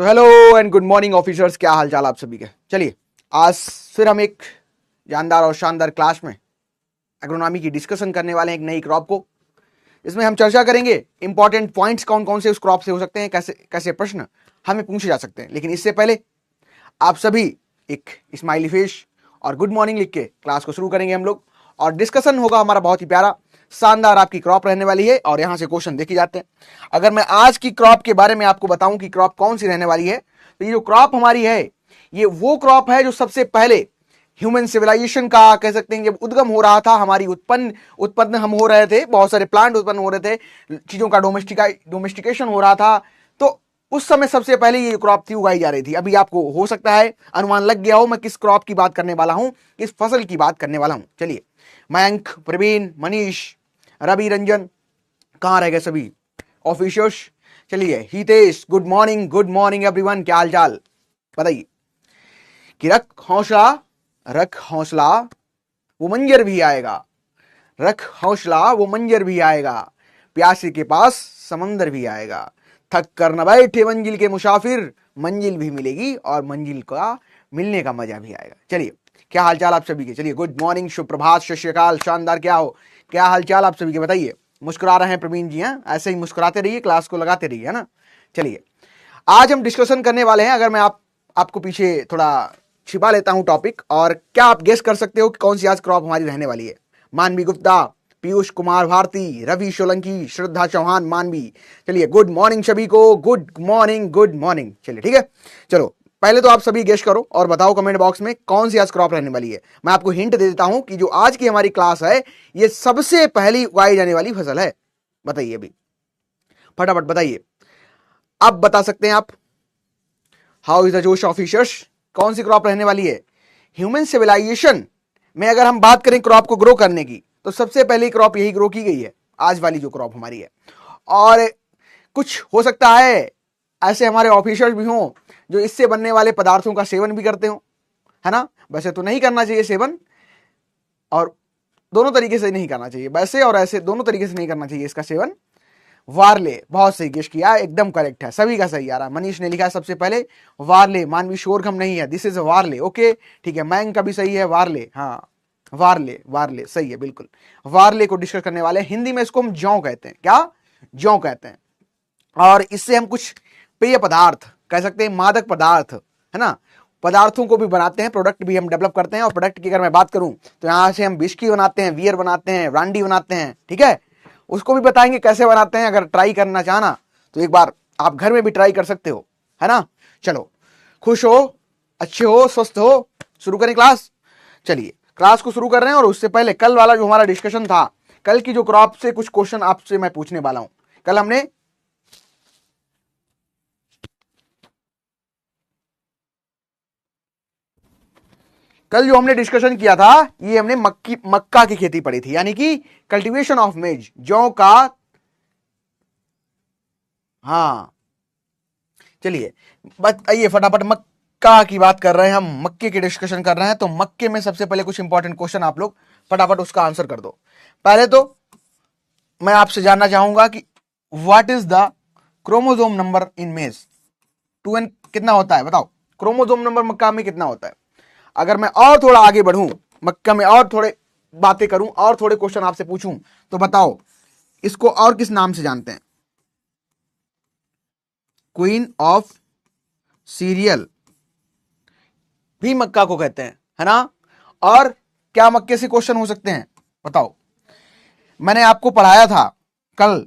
तो hello and good morning officers, क्या हाल चाल आप सभी के। चलिए आज फिर हम एक जानदार और शानदार क्लास में एग्रोनॉमी की डिस्कशन करने वाले हैं, एक नई क्रॉप को। इसमें हम चर्चा करेंगे इंपॉर्टेंट पॉइंट्स कौन कौन से उस क्रॉप से हो सकते हैं, कैसे कैसे प्रश्न हमें पूछे जा सकते हैं। लेकिन इससे पहले आप सभी एक स्माइली फेस और गुड मॉर्निंग लिख के क्लास को शुरू करेंगे हम लोग, और डिस्कशन होगा हमारा बहुत ही प्यारा शानदार। आपकी क्रॉप रहने वाली है और यहां से क्वेश्चन देखे जाते हैं। अगर मैं आज की क्रॉप के बारे में आपको बताऊं कि क्रॉप कौन सी रहने वाली है, तो ये जो क्रॉप हमारी है ये वो क्रॉप है जो सबसे पहले ह्यूमन सिविलाइजेशन का कह सकते हैं जब उद्गम हो रहा था, हमारी उत्पन्न हम हो रहे थे, बहुत सारे प्लांट उत्पन्न हो रहे थे, चीजों का डोमेस्टिकेशन हो रहा था, तो उस समय सबसे पहले ये क्रॉप थी उगाई जा रही थी। अभी आपको हो सकता है अनुमान लग गया हो मैं किस क्रॉप की बात करने वाला हूं, किस फसल की बात करने वाला हूं। चलिए मयंक, प्रवीण, मनीष, रवि, रंजन, कहां रह गए सभी ऑफिसर्स। चलिए हितेश, गुड मॉर्निंग एवरीवन, क्या हाल चाल बताइए। कि रख हौसला वो मंजर भी आएगा, रख हौसला वो मंजर भी आएगा, प्यासे के पास समंदर भी आएगा, थक कर न बैठे मंजिल के मुसाफिर, मंजिल भी मिलेगी और मंजिल का मिलने का मजा भी आएगा। चलिए क्या हाल चाल आप सभी के। चलिए गुड मॉर्निंग, सुप्रभात, सत श्री अकाल, शानदार, क्या हाल चाल आप सभी के बताइए। मुस्कुरा रहे हैं प्रवीण जी, हैं ऐसे ही मुस्कुराते रहिए, क्लास को लगाते रहिए, है ना। चलिए आज हम डिस्कशन करने वाले हैं। अगर मैं आपको पीछे थोड़ा छिपा लेता हूं टॉपिक, और क्या आप गेस कर सकते हो कि कौन सी आज क्रॉप हमारी रहने वाली है। मानवी गुप्ता, पीयूष कुमार भारती, रवि सोलंकी, श्रद्धा चौहान, मानवी। चलिए गुड मॉर्निंग सभी को, गुड मॉर्निंग। चलिए ठीक है, चलो पहले तो आप सभी गेस करो और बताओ कमेंट बॉक्स में कौन सी आज क्रॉप रहने वाली है। मैं आपको हिंट दे देता हूं कि जो आज की हमारी क्लास है ये सबसे पहली उगाई जाने वाली फसल है। बताइए अभी फटाफट बताइए, अब बता सकते हैं आप। हाउ इज द जोश ऑफिसर्स, कौन सी क्रॉप रहने वाली है। ह्यूमन सिविलाइजेशन में अगर हम बात करें क्रॉप को ग्रो करने की, तो सबसे पहली क्रॉप यही ग्रो की गई है, आज वाली जो क्रॉप हमारी है। और कुछ हो सकता है ऐसे हमारे ऑफिसर्स भी हों जो इससे बनने वाले पदार्थों का सेवन भी करते हो, है ना। वैसे तो नहीं करना चाहिए सेवन, और दोनों तरीके से नहीं करना चाहिए, वैसे और ऐसे दोनों तरीके से नहीं करना चाहिए इसका सेवन। वार्ले, बहुत सही गेस किया, एकदम करेक्ट है, सभी का सही आ रहा है। मनीष ने लिखा है सबसे पहले वार्ले, मानवी शोरगम नहीं है, दिस इज वार्ले। ओके ठीक है, मैंग का भी सही है, वार्ले, हाँ वार्ले सही है बिल्कुल। वार्ले को डिस्कस करने वाले, हिंदी में इसको हम जौ कहते हैं, क्या जौ कहते हैं। और इससे हम कुछ पेय पदार्थ कह सकते हैं, मादक पदार्थ, है ना, पदार्थों को भी बनाते हैं, प्रोडक्ट भी हम डेवलप करते हैं। और प्रोडक्ट की अगर मैं बात करूं तो यहां से हम बिस्की बनाते हैं, बियर बनाते हैं, ब्रांडी बनाते हैं, ठीक है। उसको भी बताएंगे कैसे बनाते हैं, अगर ट्राई करना चाहना तो एक बार आप घर में भी ट्राई कर सकते हो, है ना। चलो खुश हो, अच्छे हो, स्वस्थ हो, शुरू करें क्लास। चलिए क्लास को शुरू कर रहे हैं, और उससे पहले कल वाला जो हमारा डिस्कशन था, कल की जो क्रॉप से कुछ क्वेश्चन आपसे मैं पूछने वाला हूं। कल जो हमने डिस्कशन किया था, ये हमने मक्का की खेती पढ़ी थी, यानी कि कल्टीवेशन ऑफ मेज, जौ का। हाँ चलिए बताइए फटाफट, मक्का की बात कर रहे हैं हम, मक्के की डिस्कशन कर रहे हैं। तो मक्के में सबसे पहले कुछ इंपॉर्टेंट क्वेश्चन आप लोग फटाफट उसका आंसर कर दो। पहले तो मैं आपसे जानना चाहूंगा कि what is the chromosome number in मेज। 2n कितना होता है बताओ, क्रोमोसोम नंबर मक्का में कितना होता है। अगर मैं और थोड़ा आगे बढ़ूं, मक्का में और थोड़े बातें करूं और थोड़े क्वेश्चन आपसे पूछूं, तो बताओ इसको और किस नाम से जानते हैं। क्वीन ऑफ सीरियल भी मक्का को कहते हैं, है ना। और क्या मक्के से क्वेश्चन हो सकते हैं बताओ। मैंने आपको पढ़ाया था कल,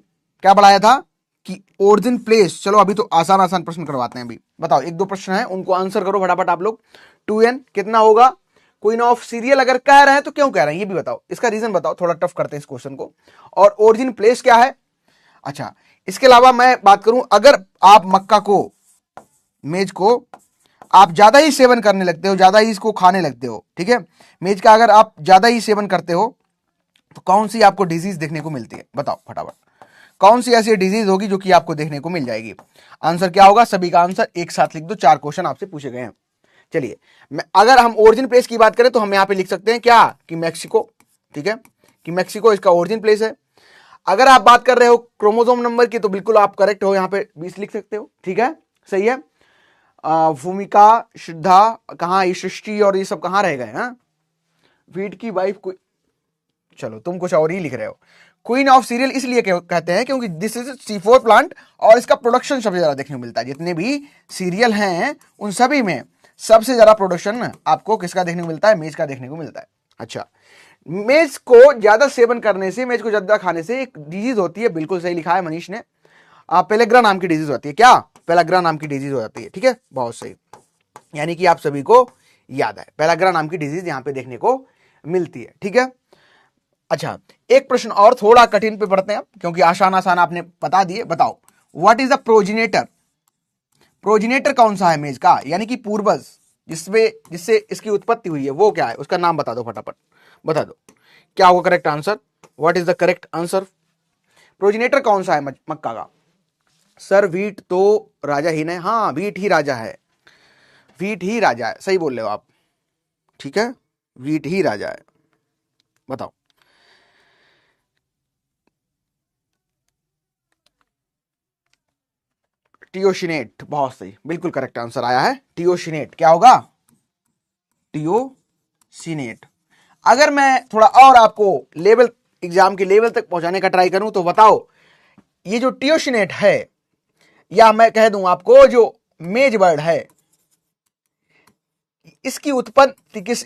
क्या पढ़ाया था कि ओरिजिन प्लेस। चलो अभी तो आसान आसान प्रश्न करवाते हैं। अभी बताओ, एक दो प्रश्न है उनको आंसर करो फटाफट आप लोग। 2n कितना होगा, क्वीन ऑफ सीरियल अगर कह रहे हैं तो क्यों कह रहे हैं ये भी बताओ, इसका रीजन बताओ, थोड़ा टफ करते हैं इस क्वेश्चन को। और ओरिजिन प्लेस क्या है। अच्छा इसके अलावा मैं बात करूं, अगर आप मक्का को, मेज को आप ज्यादा ही सेवन करने लगते हो, ज्यादा ही इसको खाने लगते हो, ठीक है, मेज का अगर आप ज्यादा ही सेवन करते हो, तो कौन सी आपको डिजीज देखने को मिलती है बताओ फटाफट। कौन सी ऐसी डिजीज होगी जो कि आपको देखने को मिल जाएगी। आंसर क्या होगा, सभी का आंसर एक साथ लिख दो, 4 क्वेश्चन आपसे पूछे गए हैं। चलिए अगर हम ओरिजिन प्लेस की बात करें तो हम यहां पे लिख सकते हैं क्या कि मैक्सिको, ठीक है, कि मैक्सिको इसका ओरिजिन प्लेस है। अगर आप बात कर रहे हो क्रोमोसोम नंबर की, तो बिल्कुल आप करेक्ट हो, यहां पे 20 लिख सकते हो, ठीक है, सही है। भूमिका, श्रद्धा, कहाँ ये सृष्टि और ये सब कहाँ रह गए? हाँ, वीट की वाइफ कोई, चलो तुम कुछ और ही लिख रहे हो। क्वीन ऑफ सीरियल इसलिए कहते हैं क्योंकि दिस इज C4 प्लांट और इसका प्रोडक्शन सबसे ज्यादा देखने को मिलता है। जितने भी सीरियल हैं उन सभी में सबसे ज्यादा प्रोडक्शन आपको किसका देखने को मिलता है? मेज का देखने को मिलता है। अच्छा, मेज को ज्यादा सेवन करने से, मेज को ज्यादा खाने से एक डिजीज होती है, बिल्कुल सही लिखा है मनीष ने, पेलेग्रा नाम की डिजीज होती है। क्या? पेलाग्रा नाम की डिजीज हो जाती है। ठीक है, बहुत सही, यानी कि आप सभी को याद है, पेलाग्रा नाम की डिजीज यहां पे देखने को मिलती है। ठीक है, अच्छा एक प्रश्न और थोड़ा कठिन पे पढ़ते हैं क्योंकि आसान आसान आपने बता दिए। बताओ, what is the progenitor? Progenitor कौन सा है मेज का, यानी कि पूर्वज जिससे इसकी उत्पत्ति हुई है, वो क्या है? उसका नाम बता दो, फटाफट बता दो, क्या होगा correct answer? What is the correct answer? Progenitor कौन सा है मक्का का? सर वीट तो राजा ही नहीं, हाँ वीट ही राजा है, वीट ही राजा है, सही बोल रहे हो आप। ठीक है, वीट ही राजा है। बताओ, टियोशिनेट, बहुत सही, बिल्कुल करेक्ट आंसर आया है, टियोशिनेट। क्या होगा? टियोशिनेट। अगर मैं थोड़ा और आपको लेवल, एग्जाम के लेवल तक पहुंचाने का ट्राई करूं तो बताओ, ये जो टियोशिनेट है, या मैं कह दूं आपको जो मेज बर्ड है, इसकी उत्पत्ति किस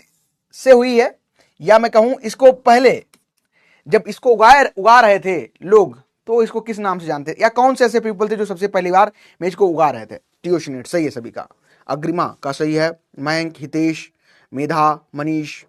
से हुई है? या मैं कहूं इसको पहले जब इसको उगा रहे थे लोग तो इसको किस नाम से जानते थे, या कौन से ऐसे पीपल थे जो सबसे पहली बार मेज को उगा रहे थे? टियोशिनेट सही है सभी का। अग्रिमा का सही है, मयंक, हितेश, मेधा, मनीष,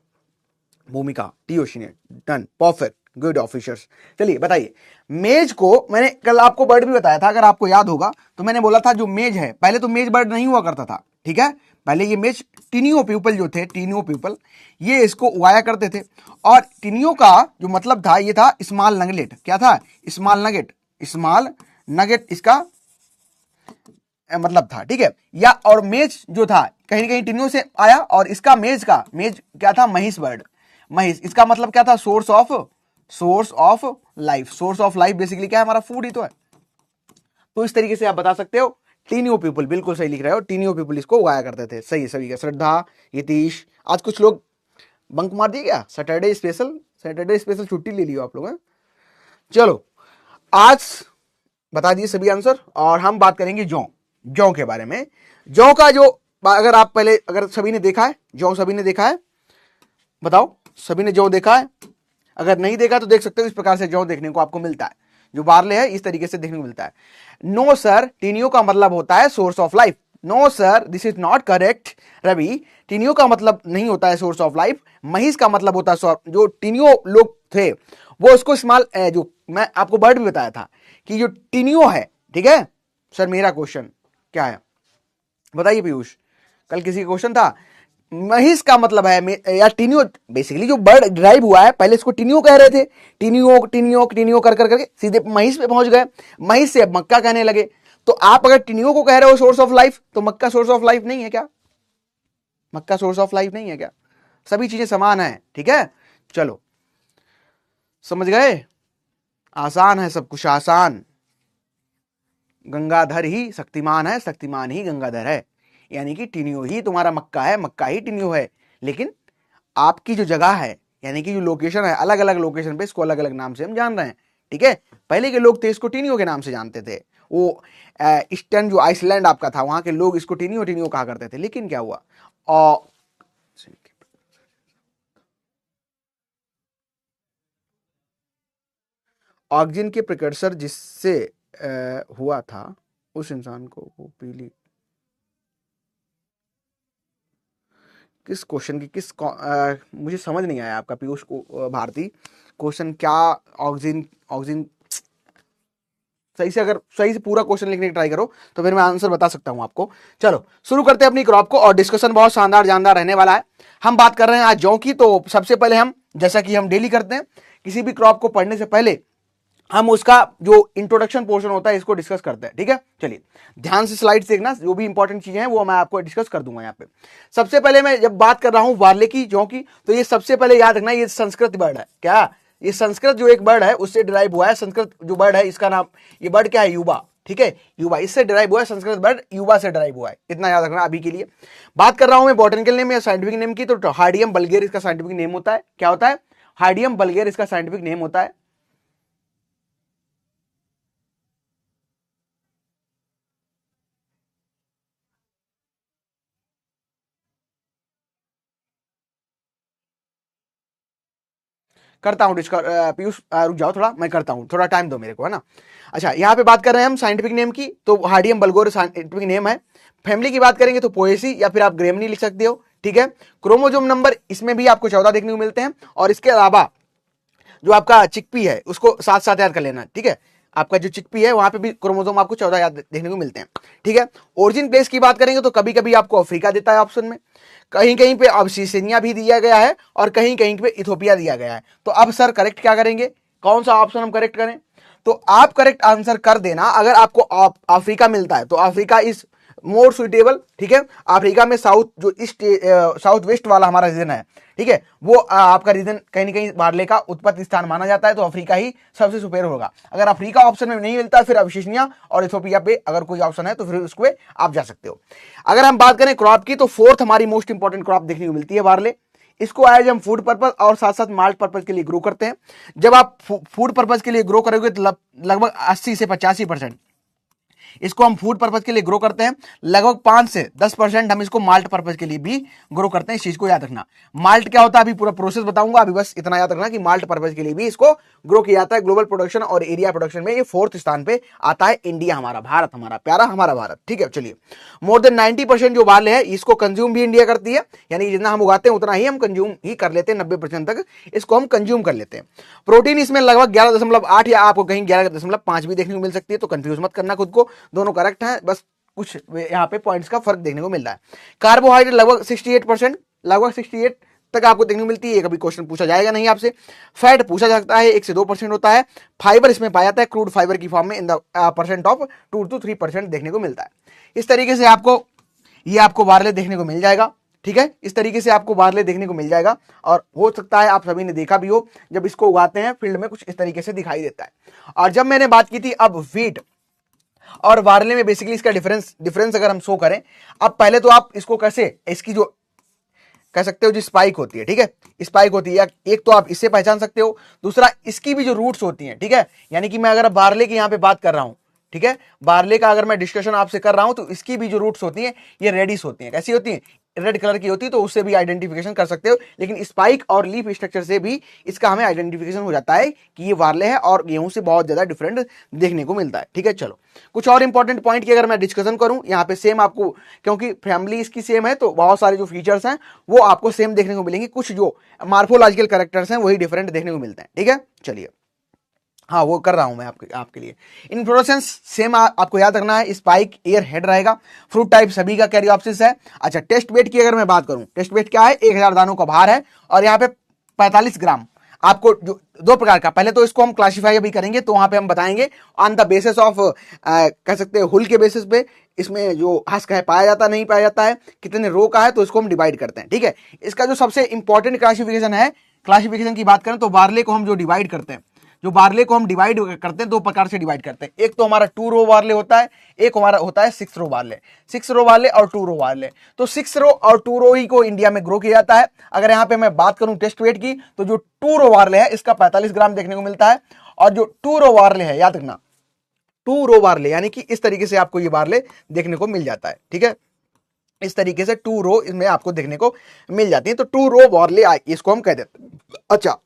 भूमिका, टियोशिनेट, डन, परफेक्ट, गुड ऑफिसर्स। चलिए बताइए, मेज को मैंने कल आपको बर्ड भी बताया था, अगर आपको याद होगा तो मैंने बोला था जो मेज है, पहले तो मेज बर्ड नहीं हुआ करता था। ठीक है, पहले ये मेज टीनियो पीपल जो थे, टीनियो पीपल, ये इसको उगाया करते थे। और टीनियो का जो मतलब था, ये था स्मॉल नगलेट। क्या था? स्मॉल नगेट, स्मॉल नगेट इसका मतलब था। ठीक है, या और मेज जो था कहीं कहीं टीनियो से आया, और इसका मेज क्या था? महिष बर्ड, महिष। इसका मतलब क्या था? Source of life. Source of life basically क्या है? हमारा फूड ही तो है। तो इस तरीके से आप बता सकते हो। टीनियो पीपल, बिल्कुल सही लिख रहे हो, टीनियो पीपल इसको उगाया करते थे। सही है सभी का। श्रद्धा, यतीश, आज कुछ लोग बंक मार दिए क्या? सैटरडे स्पेशल छुट्टी ले लियो आप लोग। चलो, आज बता दिए सभी आंसर, और हम बात करेंगे जौ के बारे में। जौ का जो, अगर सभी ने देखा है जौ, सभी ने देखा है? बताओ, सभी ने जौ देखा है? अगर नहीं देखा तो देख सकते हो, इस प्रकार से जौ देखने को आपको मिलता है। जो बार्ले है इस तरीके से देखने को मिलता है। नो सर, टीनियो का मतलब होता है source of life. No sir, this is not correct Ravi, टीनियो का मतलब नहीं होता है सोर्स ऑफ लाइफ। महिष का मतलब होता है, जो टीनियो लोग थे वो उसको इस्तेमाल, जो मैं आपको बर्ड भी बताया था कि जो टीनियो है, ठीक है सर, मेरा क्वेश्चन क्या है बताइए पीयूष, कल किसी का क्वेश्चन था। महिष का मतलब है या टीनियो, बेसिकली जो बर्ड ड्राइव हुआ है, पहले इसको टीनियो कह रहे थे, टीनियो कर करके सीधे महिष पे पहुंच गए, महिष से अब मक्का कहने लगे। तो आप अगर टीनियो को कह रहे हो सोर्स ऑफ लाइफ, तो मक्का सोर्स ऑफ लाइफ नहीं है क्या? मक्का सोर्स ऑफ लाइफ नहीं है क्या? सभी चीजें समान है। ठीक है, चलो समझ गए, आसान है सब कुछ, आसान। गंगाधर ही शक्तिमान है, शक्तिमान ही गंगाधर है, यानी कि टीनियो ही तुम्हारा मक्का है, मक्का ही टीनियो है। लेकिन आपकी जो जगह है, यानी कि जो लोकेशन है, अलग अलग लोकेशन पे इसको अलग अलग नाम से हम जान रहे हैं। ठीक है, पहले के लोग थे इसको टीनियो के नाम से जानते थे। वो ईस्टर्न जो आइसलैंड आपका था, वहां के लोग इसको टीनियो टीनियो कहा करते थे। लेकिन क्या हुआ, ऑक्सीजन के प्रिकर्सर जिससे हुआ था, उस इंसान को वो पीली, किस क्वेश्चन की मुझे समझ नहीं आया आपका पीयूष को भारती क्वेश्चन क्या? ऑक्सीजन सही से पूरा क्वेश्चन लिखने की ट्राई करो तो फिर मैं आंसर बता सकता हूं आपको। चलो शुरू करते हैं अपनी क्रॉप को, और डिस्कशन बहुत शानदार जानदार रहने वाला है। हम बात कर रहे हैं आज जौ की। तो सबसे पहले हम, जैसा कि हम डेली करते हैं, किसी भी क्रॉप को पढ़ने से पहले हम उसका जो इंट्रोडक्शन पोर्शन होता है इसको डिस्कस करते हैं। ठीक है, चलिए ध्यान से स्लाइड देखना, जो भी इंपॉर्टेंट चीजें हैं वो मैं आपको डिस्कस कर दूंगा यहाँ पे। सबसे पहले मैं जब बात कर रहा हूं बार्ले की, जौ की, तो ये सबसे पहले याद रखना, ये संस्कृत बर्ड है। क्या? ये संस्कृत जो एक बर्ड है उससे डिराइव हुआ है। संस्कृत जो बर्ड है इसका नाम, ये बर्ड क्या है? युवा। ठीक है, युवा इससे डिराइव हुआ है, संस्कृत वर्ड युवा से डिराइव हुआ है, इतना याद रखना अभी के लिए। बात कर रहा हूं मैं बॉटनिकल नेम या साइंटिफिक नेम की, तो हार्डियम बल्गेर इसका साइंटिफिक नेम होता है। क्या होता है? हार्डियम बल्गेर इसका साइंटिफिक नेम होता है। करता हूं पीयूष रुक जाओ थोड़ा, मैं करता हूं, थोड़ा टाइम दो मेरे को, है ना। अच्छा, यहां पे बात कर रहे हैं हम साइंटिफिक नेम की, तो हार्डियम बल्गोर साइंटिफिक नेम है। फैमिली की बात करेंगे तो पोएसी या फिर आप ग्रेमनी लिख सकते हो, ठीक है। क्रोमोजोम नंबर इसमें भी आपको 14 देखने को मिलते हैं, और इसके अलावा जो आपका चिकपी है उसको साथ साथ याद कर लेना, ठीक है। आपका जो चिकपी है वहां पे भी क्रोमोसोम आपको 14 याद देखने को मिलते हैं, ठीक है। ओरिजिन प्लेस की बात करेंगे तो कभी कभी आपको अफ्रीका देता है ऑप्शन में, कहीं कहीं पे अबिसिनिया भी दिया गया है, और कहीं कहीं पे इथोपिया दिया गया है। तो अब सर करेक्ट क्या करेंगे, कौन सा ऑप्शन हम करेक्ट करें? तो आप करेक्ट आंसर कर देना, अगर आपको अफ्रीका मिलता है तो अफ्रीका इज मोर सुइटेबल, ठीक है। अफ्रीका में साउथ जो ईस्ट साउथ वेस्ट वाला हमारा रीजन है, ठीक है, वो आपका रीजन कहीं ना कहीं बार्ले का उत्पत्ति स्थान माना जाता है, तो अफ्रीका ही सबसे सुपेरियर होगा। अगर अफ्रीका ऑप्शन में नहीं मिलता फिर अबिसिनिया और इथोपिया पे अगर कोई ऑप्शन है तो फिर उसको आप जा सकते हो। अगर हम बात करें क्रॉप की, तो फोर्थ हमारी मोस्ट इंपॉर्टेंट क्रॉप देखने को मिलती है बार्ले। इसको एज हम फूड पर्पज और साथ साथ माल्ट पर्पज के लिए ग्रो करते हैं। जब आप फूड पर्पज के लिए ग्रो करोगे तो लगभग 80 से 85% इसको हम फूड पर्पज के लिए ग्रो करते हैं, लगभग 5 से 10% हम इसको माल्ट पर्पज के लिए भी ग्रो करते हैं। इस चीज को याद रखना। माल्ट क्या होता है अभी पूरा प्रोसेस बताऊंगा, अभी बस इतना याद रखना कि माल्ट पर्पज के लिए भी इसको ग्रो किया जाता है। ग्लोबल प्रोडक्शन और एरिया प्रोडक्शन में ये 4th स्थान पे आता है। इंडिया हमारा, भारत हमारा प्यारा, हमारा भारत, ठीक है। चलिए, मोर देन 90% जो बार्ले है इसको कंज्यूम भी इंडिया करती है, यानी जितना हम उगाते हैं उतना ही हम कंज्यूम ही कर लेते हैं, 90% तक इसको हम कंज्यूम कर लेते हैं। प्रोटीन इसमें लगभग 11.8 या आपको कहीं 11.5 भी देखने को मिल सकती है, तो कंफ्यूज मत करना खुद को, दोनों करेक्ट है, बस कुछ यहाँ पे पॉइंट्स का फर्क देखने को मिल रहा है। कार्बोहाइड्रेट लगभग 68%, लगभग 68 तक आपको देखने को मिलती है, कभी क्वेश्चन पूछा जाएगा नहीं आपसे। फैट पूछा जाता है, 1 से 2% होता है। फाइबर इसमें पाया जाता है क्रूड फाइबर की फॉर्म में in the percent of 2 to 3% देखने को मिलता है। इस तरीके से आपको बार्ले देखने को मिल जाएगा, ठीक है। इस तरीके से आपको बार्ले देखने को मिल जाएगा, और हो सकता है आप सभी ने देखा भी हो, जब इसको उगाते हैं फील्ड में कुछ इस तरीके से दिखाई देता है। और जब मैंने बात की थी अब व्हीट और बार्ले में बेसिकली इसका डिफरेंस अगर हम शो करें, अब पहले तो आप इसको कैसे, इसकी जो कह सकते हो जो स्पाइक होती है, ठीक है, स्पाइक होती है, एक तो आप इससे पहचान सकते हो, दूसरा इसकी भी जो रूट्स होती हैं, ठीक है। यानी कि मैं अगर बार्ले की यहां पे बात कर रहा हूं, ठीक है, बार्ले का अगर मैं डिस्कशन आपसे कर रहा हूं, तो इसकी भी जो रूट्स होती हैं ये रेडिश होती हैं। कैसी होती हैं? रेड कलर की होती है, तो उससे भी आइडेंटिफिकेशन कर सकते हो। लेकिन स्पाइक और लीफ स्ट्रक्चर से भी इसका हमें आइडेंटिफिकेशन हो जाता है कि ये बार्ले है, और गेहूं से बहुत ज्यादा डिफरेंट देखने को मिलता है, ठीक है। चलो, कुछ और इंपॉर्टेंट पॉइंट की अगर मैं डिस्कशन करूं, यहाँ पे सेम आपको, क्योंकि फैमिली इसकी सेम है, तो बहुत सारे जो फीचर्स हैं वो आपको सेम देखने को मिलेंगे, कुछ जो मार्फोलॉजिकल कैरेक्टर्स हैं वही डिफरेंट देखने को मिलते हैं, ठीक है। चलिए, हाँ वो कर रहा हूं मैं आपके लिए। इन्फ्लोरेसेंस सेम आपको याद रखना है, स्पाइक एयर हेड रहेगा। फ्रूट टाइप सभी का कैरियोप्सिस है। अच्छा, टेस्ट वेट की अगर मैं बात करूं, टेस्ट वेट क्या है? 1000 दानों का भार है, और यहाँ पे 45 ग्राम आपको जो 2 प्रकार का, पहले तो इसको हम क्लासिफाई अभी करेंगे, तो वहां पे हम बताएंगे ऑन द बेसिस ऑफ, कह सकते हैं हुल के बेसिस पे, इसमें जो हस्क है पाया जाता नहीं पाया जाता है, कितने रो का है, तो इसको हम डिवाइड करते हैं, ठीक है। इसका जो सबसे इंपॉर्टेंट क्लासिफिकेशन है, क्लासिफिकेशन की बात करें तो बार्ले को हम जो डिवाइड करते हैं, जो बार्ले को हम डिवाइड करते हैं 2 प्रकार से डिवाइड करते हैं। एक तो हमारा 2 रो बार्ले होता है, एक हमारा होता है 6 रो बार्ले। 6 रो बार्ले और 2 रो बार्ले, तो 6 रो और 2 रो ही को इंडिया में ग्रो किया जाता है। अगर यहाँ पे मैं बात करूं टेस्ट वेट की, तो जो 2 रो बार्ले है इसका 45 ग्राम देखने को मिलता है, और जो 2 रो बार्ले है, याद रखना 2 रो बार्ले, यानी कि इस तरीके से आपको ये बार्ले देखने को मिल जाता है, ठीक है। इस तरीके से 2 रो इसमें आपको देखने को मिल जाती है, तो 2 रो बार्ले इसको हम कह देते हैं। अच्छा,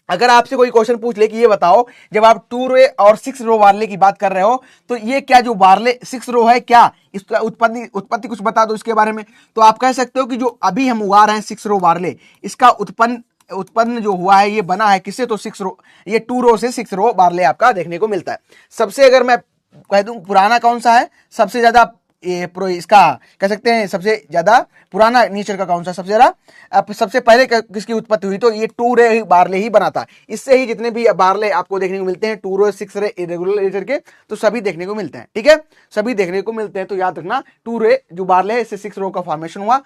अगर आपसे कोई क्वेश्चन पूछ ले कि ये बताओ, जब आप 2 रो और 6 रो बार्ले की बात कर रहे हो, तो ये क्या जो बार्ले 6 रो है, क्या इसका उत्पत्ति कुछ बता दो इसके बारे में। तो आप कह सकते हो कि जो अभी हम उगा रहे हैं 6 रो बार्ले, इसका उत्पन्न जो हुआ है ये बना है किससे? तो 6 रो, ये 2 रो से 6 रो बार्ले आपका देखने को मिलता है। सबसे अगर मैं कह दूं पुराना कौन सा है, सबसे ज्यादा इसका कह सकते हैं सबसे ज्यादा पुराना नेचर का कौन सा, सबसे ज्यादा सबसे पहले किसकी उत्पत्ति हुई? तो ये 2 रे बार्ले ही बना था। इससे ही जितने भी बार्ले आपको देखने को मिलते हैं 2 रो 6 रे इरेगुलर नेचर के, तो सभी देखने को मिलते हैं, ठीक है, सभी देखने को मिलते हैं। तो याद रखना 2 रे जो बार्ले है इससे 6 रो का फॉर्मेशन हुआ,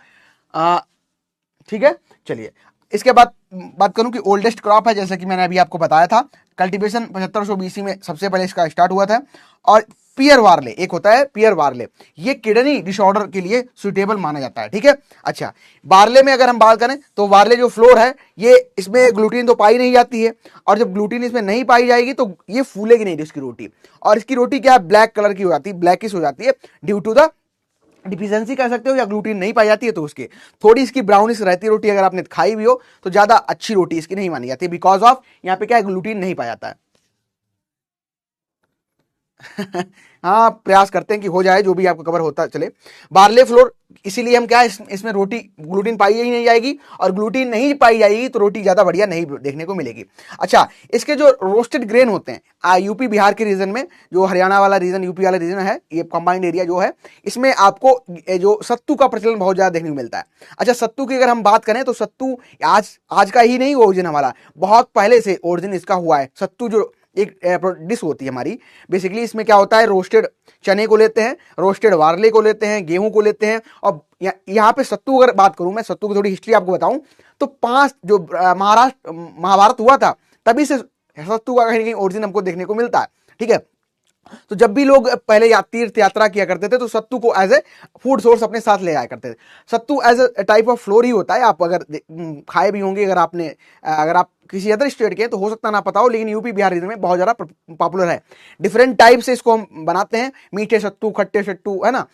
ठीक है। चलिए, इसके बाद बात करूं कि ओल्डेस्ट क्रॉप है, जैसे कि मैंने अभी आपको बताया था, कल्टीवेशन 7500 BC में सबसे पहले इसका स्टार्ट हुआ था, और पियर वार्ले, एक होता है पियर वार्ले, ये किडनी डिसऑर्डर के लिए सुटेबल माना जाता है, ठीक है। अच्छा, वार्ले में अगर हम बात करें तो वार्ले जो फ्लोर है ये, इसमें ग्लूटीन तो पाई नहीं जाती है, और जब ग्लूटीन इसमें नहीं पाई जाएगी तो ये फूलेगी नहीं इसकी रोटी, और इसकी रोटी क्या है, ब्लैक कलर की हो जाती है, ब्लैकिश हो जाती है, ड्यू टू द डिफिशियंसी कह सकते हो, या ग्लूटीन नहीं पाई जाती है तो उसके थोड़ी इसकी ब्राउनिश रहती है रोटी, अगर आपने खाई भी हो तो ज्यादा अच्छी रोटी इसकी नहीं मानी जाती, बिकॉज ऑफ यहाँ पे क्या है, ग्लूटीन नहीं पाया जाता है। हाँ, प्रयास करते हैं कि हो जाए, जो भी आपको कवर होता चले। बार्ले फ्लोर, इसीलिए हम क्या है, इसमें रोटी ग्लूटीन पाई ही नहीं जाएगी, और ग्लूटीन नहीं पाई जाएगी तो रोटी ज्यादा बढ़िया नहीं देखने को मिलेगी। अच्छा, इसके जो रोस्टेड ग्रेन होते हैं, यूपी बिहार के रीजन में, जो हरियाणा वाला रीजन, यूपी वाला रीजन है, ये कंबाइंड एरिया जो है, इसमें आपको जो सत्तू का प्रचलन बहुत ज्यादा देखने को मिलता है। अच्छा, सत्तू की अगर हम बात करें तो सत्तू आज का ही नहीं ओरिजिन, हमारा बहुत पहले से ओरिजिन इसका हुआ है। सत्तू जो एक डिश होती है हमारी, बेसिकली इसमें क्या होता है, रोस्टेड चने को लेते हैं, रोस्टेड वार्ले को लेते हैं, गेहूं को लेते हैं, और यहाँ पे सत्तू अगर बात करूं मैं, सत्तू की थोड़ी हिस्ट्री आपको बताऊं तो 5 जो महाराष्ट्र महाभारत हुआ था तभी से सत्तू का कहीं ना कहीं ओरिजिन हमको देखने को मिलता है, ठीक है। तो जब भी लोग पहले तीर्थ यात्रा किया करते थे तो सत्तू को एज ए फूड सोर्स अपने साथ ले आया करते थे। Sattu as a type of flour ही होता है, आप अगर खाए भी होंगे, अगर आप किसी अदर स्टेट के तो हो सकता ना पता हो, लेकिन यूपी बिहार रीजन में बहुत ज्यादा पॉपुलर है। डिफरेंट टाइप से इसको हम बनाते हैं, मीठे सत्तू, खट्टे सत्तू, है ना,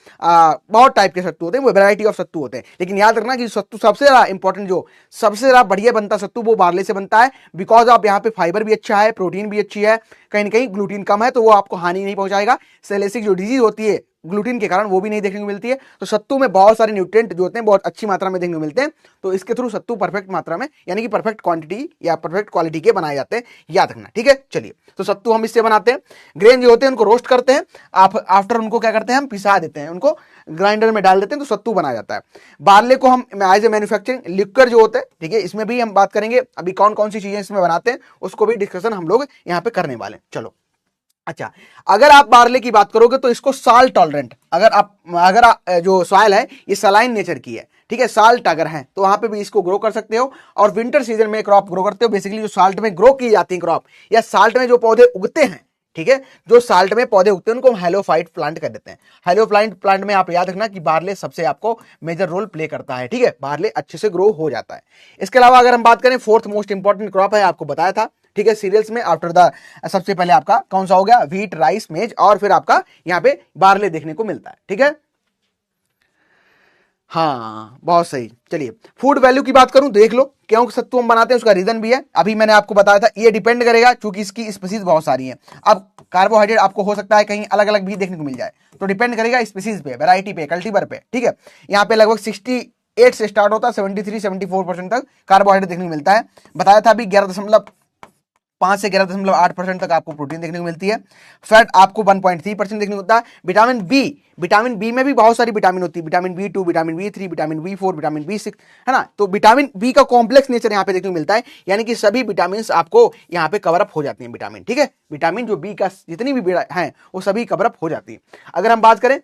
बहुत टाइप के सत्तू होते हैं, वो वैरायटी ऑफ सत्तू होते हैं। लेकिन याद रखना कि सत्तू सबसे ज्यादा इंपॉर्टेंट, जो सबसे ज्यादा बढ़िया बनता सत्तू वो बार्ले से बनता है, बिकॉज आप यहाँ पे फाइबर भी अच्छा है, प्रोटीन भी अच्छी है, कहीं ना कहीं ग्लूटीन कम है तो वो आपको हानि नहीं पहुंचाएगा। सेलेसिक जो डिजीज होती है ग्लूटीन के कारण, वो भी नहीं देखने को मिलती है। तो सत्तू में बहुत सारे न्यूट्रिएंट जो होते हैं बहुत अच्छी मात्रा में देखने को मिलते हैं, तो इसके थ्रू सत्तू परफेक्ट मात्रा में, यानी कि परफेक्ट क्वांटिटी या परफेक्ट क्वालिटी के बनाए जाते हैं, याद रखना, ठीक है। चलिए, तो सत्तू हम इससे बनाते हैं। ग्रेन जो होते हैं उनको रोस्ट करते हैं, आफ्टर उनको क्या करते हैं, हम पिसा देते हैं, उनको ग्राइंडर में डाल देते हैं, तो सत्तू बनाया जाता है। बार्ले को हम एज ए मैन्युफैक्चरिंग लिक्विड जो होता है, ठीक है, इसमें भी हम बात करेंगे, अभी कौन कौन सी चीजें इसमें बनाते हैं उसको भी डिस्कशन हम लोग यहाँ पे करने वाले हैं। चलो, अच्छा, अगर आप बार्ले की बात करोगे तो इसको साल्ट टॉलरेंट, अगर आप जो सॉइल है ये सलाइन नेचर की है, ठीक है, साल्ट अगर है तो वहां पे भी इसको ग्रो कर सकते हो, और विंटर सीजन में क्रॉप ग्रो करते हो। बेसिकली जो साल्ट में ग्रो की जाती है क्रॉप, या साल्ट में जो पौधे उगते हैं, ठीक है, जो साल्ट में पौधे उगते हैं उनको हम हेलोफाइट प्लांट कर देते हैं। हेलोफाइट प्लांट में आप याद रखना कि बार्ले सबसे आपको मेजर रोल प्ले करता है, ठीक है, बार्ले अच्छे से ग्रो हो जाता है। इसके अलावा अगर हम बात करें, फोर्थ मोस्ट इंपॉर्टेंट क्रॉप है, आपको बताया था, ठीक है, सीरियल्स में आफ्टर द, सबसे पहले आपका कौन सा हो गया, व्हीट, राइस, मेज, और फिर आपका यहाँ पे बार्ले देखने को मिलता है, ठीक है। हाँ, बहुत सही। चलिए, फूड वैल्यू की बात करूं, देख लो क्यों सत्तू हम बनाते हैं, उसका रीजन भी है, अभी मैंने आपको बताया था। ये डिपेंड करेगा क्योंकि इसकी स्पीसीज बहुत सारी है। अब कार्बोहाइड्रेट आपको हो सकता है कहीं अलग अलग भी देखने को मिल जाए, तो डिपेंड करेगा स्पीसीज पे, वैरायटी पे, कल्टीवर पे, ठीक है। यहाँ पे लगभग 68 से स्टार्ट होता है, 73-74% तक कार्बोहाइड्रेट देखने को मिलता है। बताया था अभी 11.5 से 11.8% तक आपको प्रोटीन देखने को मिलती है। फैट आपको 1.3% देखने को मिलता है। विटामिन बी में भी बहुत सारी विटामिन होती है, vitamin B2, vitamin B3, vitamin B4, vitamin B6, है ना। तो विटामिन बी का कॉम्प्लेक्स नेचर यहाँ पे देखने को मिलता है, यानी कि सभी विटामिन आपको यहाँ पे कवर अप हो जाती हैं, विटामिन, ठीक है। विटामिन जो बी का जितनी भी है वो सभी कवर अप हो जाती है। अगर हम बात करें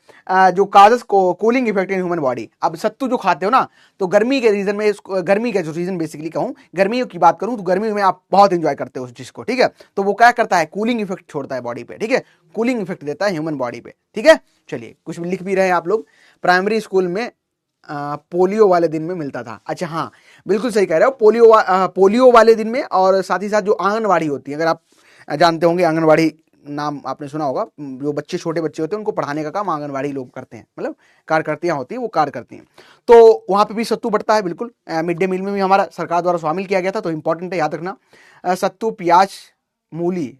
जो काजेस को cooling effect in human body, अब सत्तू जो खाते हो ना, तो गर्मी के रीजन में, गर्मी का जो रीजन बेसिकली कहूँ, गर्मियों की बात करूँ तो गर्मी में आप बहुत इंजॉय करते हो उस चीज को, ठीक है। तो वो क्या करता है, कूलिंग इफेक्ट छोड़ता है बॉडी पे, ठीक है, कूलिंग इफेक्ट देता है ह्यूमन बॉडी पे, ठीक है। चलिए, कुछ लिख भी रहे हैं आप लोग, प्राइमरी स्कूल में पोलियो वाले दिन में मिलता था। अच्छा, हाँ, बिल्कुल सही कह रहे हो, पोलियो वाले दिन में, और साथ ही साथ जो आंगनवाड़ी होती है, अगर आप जानते होंगे, आंगनवाड़ी नाम आपने सुना होगा, जो बच्चे, छोटे बच्चे होते हैं उनको पढ़ाने का काम आंगनवाड़ी लोग करते हैं, मतलब कार्यकर्तियां होती हैं, वो कार्य करती हैं। तो वहां पे भी सत्तू बढ़ता है, बिल्कुल। मिड डे मील में भी हमारा सरकार द्वारा शामिल किया गया था, तो इंपॉर्टेंट है, याद रखना। सत्तू, प्याज, मूली,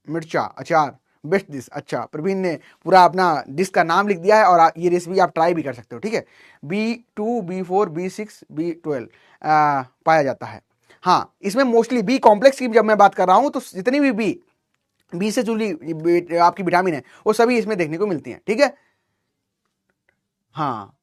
मिर्चा, अचार, बेस्ट डिश। अच्छा, प्रवीण ने पूरा अपना डिश का नाम लिख दिया है, और ये रेसिपी आप ट्राई भी कर सकते हो, ठीक है। B2, B4, B6, B12 पाया जाता है। हाँ, इसमें मोस्टली बी कॉम्प्लेक्स की जब मैं बात कर रहा हूं तो जितनी भी बी से जुड़ी आपकी विटामिन है वो सभी इसमें देखने को मिलती हैं, ठीक है। हाँ,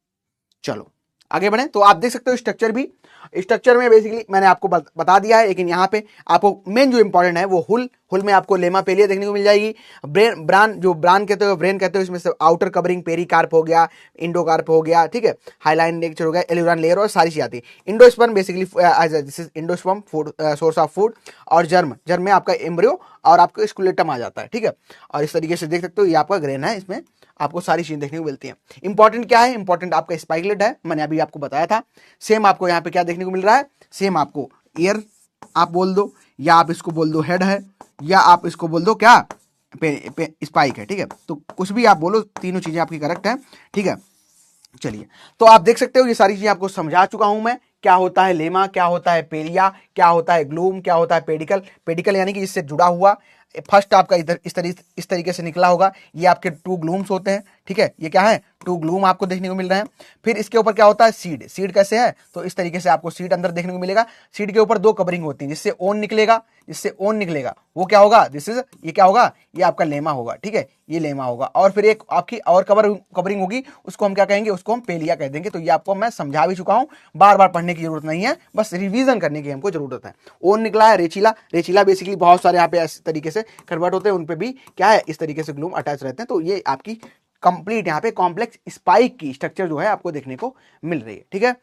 चलो आगे बढ़े। तो आप देख सकते हो स्ट्रक्चर भी, स्ट्रक्चर में बेसिकली मैंने आपको बता दिया है, लेकिन यहाँ पे आपको मेन जो इंपॉर्टेंट है वो हुल फुल में आपको लेमा पेलिया देखने को मिल जाएगी। ब्रान कहते हो, ब्रेन कहते हो, इसमें से आउटर कवरिंग पेरिकार्प हो गया, इंडोकार्प हो गया, ठीक है, हाइलाइन नेचर हो गया, एल्यूरान लेयर और सारी चीज आती है। Endosperm basically this is endosperm food source of food, और जर्म में आपका एम्ब्रियो और आपको स्कुलेटम आ जाता है, ठीक है। और इस तरीके से देख सकते हो ये आपका ग्रेन है, इसमें आपको सारी चीजें देखने को मिलती हैं। इंपॉर्टेंट क्या है, इंपॉर्टेंट आपका स्पाइकलेट है, मैंने अभी आपको बताया था। सेम आपको यहाँ पे क्या देखने को मिल रहा है, सेम आपको ईयर आप बोल दो, या आप इसको बोल दो हेड है, या आप इसको बोल दो क्या स्पाइक है, ठीक है। तो कुछ भी आप बोलो, तीनों चीजें आपकी करेक्ट है, ठीक है। चलिए, तो आप देख सकते हो ये सारी चीजें आपको समझा चुका हूं मैं। क्या होता है लेमा, क्या होता है पेलिया, क्या होता है ग्लूम, क्या होता है पेडिकल। पेडिकल यानी कि इससे जुड़ा हुआ, फर्स्ट आपका इधर इस तरीके से निकला होगा, ये आपके 2 ग्लूम्स होते हैं, ठीक है। ये क्या है, 2 ग्लूम आपको देखने को मिल रहे हैं। फिर इसके ऊपर क्या होता है, सीड। सीड कैसे है, तो इस तरीके से आपको सीड अंदर देखने को मिलेगा। सीड के ऊपर 2 कवरिंग होती है, जिससे ओन निकलेगा, वो क्या होगा, ये क्या होगा, ये आपका लेमा होगा, ठीक है, ये लेमा होगा। और फिर एक आपकी और कवरिंग होगी, उसको हम क्या कहेंगे, उसको हम पेलिया कह देंगे। तो ये आपको मैं समझा भी चुका हूं, बार बार पढ़ने की जरूरत नहीं है, बस रिवीजन करने की हमको जरूरत है। ओन निकला है रेचिला बेसिकली बहुत सारे यहाँ पे इस तरीके से कन्वर्ट होते हैं, उनपे भी क्या है, इस तरीके से ग्लूम अटैच रहते हैं। तो ये आपकी कंप्लीट यहाँ पे कॉम्प्लेक्स स्पाइक की स्ट्रक्चर जो है आपको देखने को मिल रही है, ठीक है।